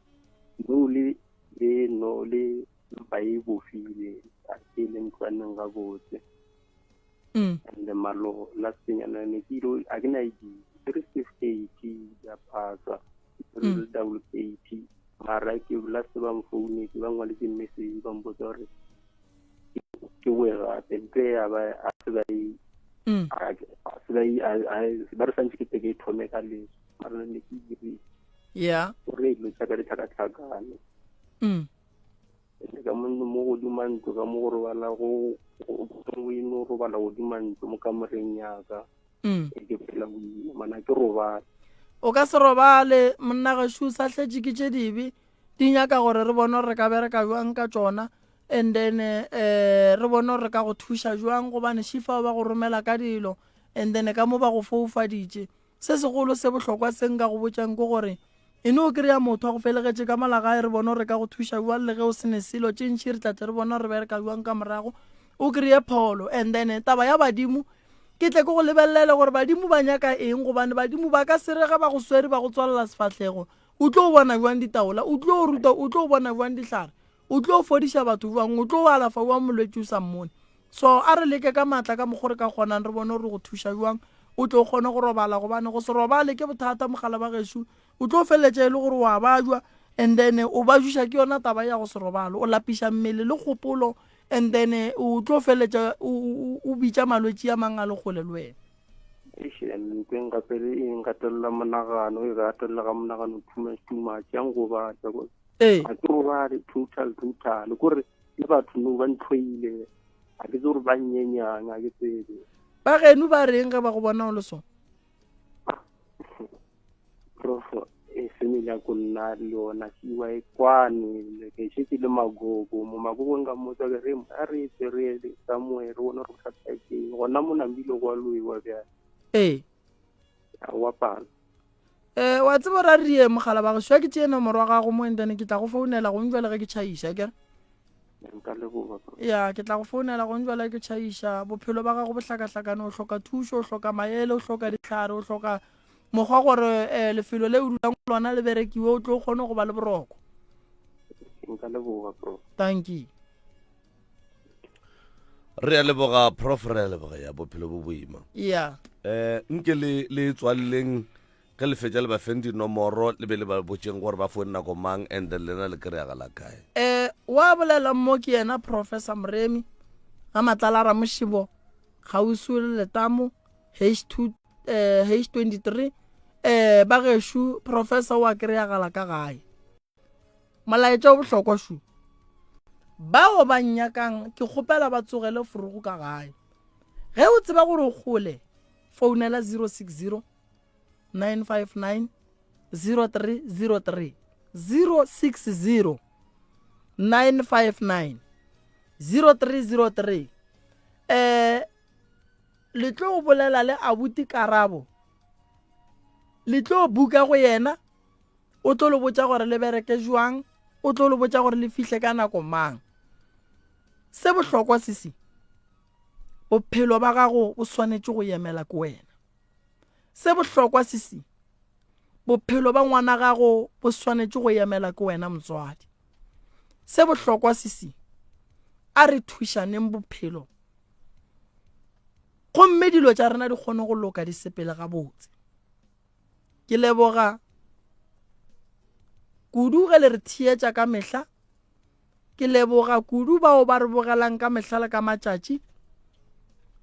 Speaker 11: no le e no le mpa e bofile a ke le ntlwaneng ga botse and malo la senyana ne ke ilo a ke na ID 358 ya pasa WAT mara ke la se ba mfoune ke ba ngwale ke message ba mbotsa gore ke wega tente ya ba a se ba ba re santse ke teke thome ka le mara ne ke dire gore lo tsaka le thakathakane ka mo go dimantlo ka mo go robala go ino robala go dimantlo mo kamoreng yaka ke phela boima mana ke robala
Speaker 2: o ka se robale monna gašo sa tletše ke tše dibe di nyaka gore re bone gore re ka bereka jwang ka tšona and then re bone gore re ka go thuša jwang gobane šifa ba go romela ka dilo and then ka mo ba go foufaditše se segolo se bohlokwa se nka go botšang ke gore ene o kry-a motho a go felegetše ka malagae re bone gore re ka go thuša jwang le ge o se ne selo tše ntšhi re tlate re bone gore re bereka jwang ka morago o kry-e pholo and then taba ya badimo ke tle ke go lebelele gore badimo ba nyaka eng gobane badimo ba ka serega ba go swere ba go tswalela sefatlhego o tlo bona jwang ditaola o tlo ruta o tlo bona jwang dihlare o tlo fodiša batho jwang o tlo alafa wa molwetse o sa mmone so a re leke ka matla ka mogore ka kgonang re bone gore go thuša jwang o tlo kgone go robala gobane go se robale ke bothata mogala ba gešo o tlo feleletša e le gore wa bajwa and then o bajuša ke yona taba ya go se robale o lapiša mmele le kgopolo and then o tlo feleletša o bitša malwetse a mang a le kgole le wena
Speaker 11: ntweng gapele e nkatelela monagano e gatelela ga monagano tumatši yang go batla ga ke robale total kore le batho no ba ntlhoile ga ke tse gore ba nnyenyang ga ke tsebe
Speaker 2: ba geno ba reng ge ba go bona o le sone
Speaker 11: prof family ya ko nna le yona siwa e kwane ke šetse le magogo mo magogong ka motsa ke re a re tsere somewhere re bona re bothata keng gona mo nambile go loiwa bjale wa pala
Speaker 2: wa tseba ra rie mogala ba go šwa ke tšee nomoro wa gago mo entene ke tla go founela go njwale ge ke tšhaiša kere ya ke tla go founela go njwale ke tšhaiša bophelo ba gago bo hlakahlakane o hloka thušo o hloka maele o hloka dihlare o hloka mokgwa gore lefelo le o dulang lona le berekiwe o tlo kgone go ba le boroko thank you
Speaker 1: re a leboga prof re a leboga ya bophelo bo boima nke le tswaleleng ka lefetša le ba feng dinomoro le be le ba botšeng gore ba fone nako mang and then lena le kry-agala kae
Speaker 2: wa bolela mo ke yena professor Moremi ga matlala ra mošibo kgausu le letamo H23 ba gešo professor wa kry-agala ka gae molaetša o bohlokwa šu bao ba nnyakang ke kgopela ba tsogele forogo ka gae ge o tseba gore o kgole founela 060 959 0303 060 959 0303 le tlo go bolela le abuti Karabo le tlo buka go yena o tlo le botša gore le bereke jwang o tlo le botša gore le fihle ka nako mang se bohlokwa sisi bophelo ba gago o swanetše go emela ke wena se bohlokwa sisi bophelo ba ngwana gago bo swanetše go emela ke wena motswadi se bohlokwa sisi a re thušaneng bophelo gomme dilo tša rena di kgone go loka di sepele ga botse ke leboga kudu ge le re thietša ka mehla ke leboga kudu bao ba re bogelang ka mehla le ka matšatši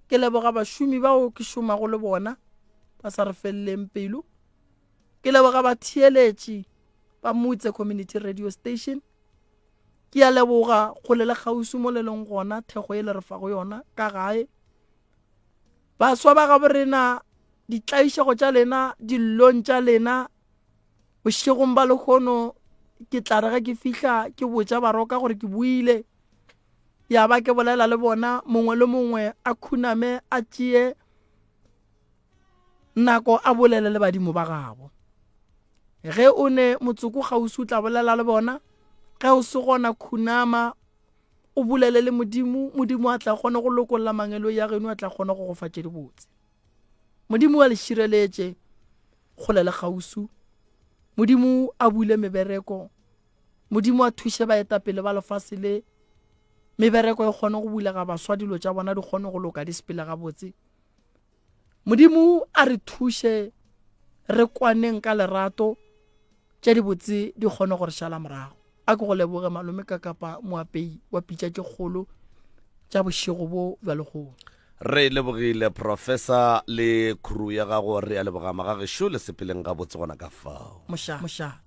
Speaker 2: ke leboga bašomi bao ke šomago le bona ba sa re feleleng pelo ke leboga batheeletši ba Motse Community Radio Station ke a leboga kgole le kgausu mo le leng gona thego e le re fa go yona ka gae baswa ba ga borena ditlaišego tša lena dillong tša lena bošegong ba lekgono ke tla re ge ke fihla ke botša baroka gore ke buile ya ba ke bolela le bona mongwe le mongwe a khuname a tšee nako a bolele le badimo ba gabo ge o ne motsoko kgausi o tla bolela le bona ge o se gona khunama o bolele le modimo a tla kgone go lokolla mangelo ya geno a tla kgone go go fa tše dibotse modimo a le šireletše kgole le kgausu modimo a bule mebereko modimo a thushe baetapele ba lefase le mebereko e kgone go bulega baswa dilo tša bona di kgone go loka di sepela gabotse. Modimo a re thushe re kwaneng ka lerato tša di botse di kgone go re šala morago. A ke go leboge malome ka kapa moapei wa pitša tše kgolo tša bošego bo bja legolo.
Speaker 1: Re lebogile Professor le crew ya gago, re a leboga magagešo le sepeleng gabotse gona ka fao.
Speaker 2: Moša.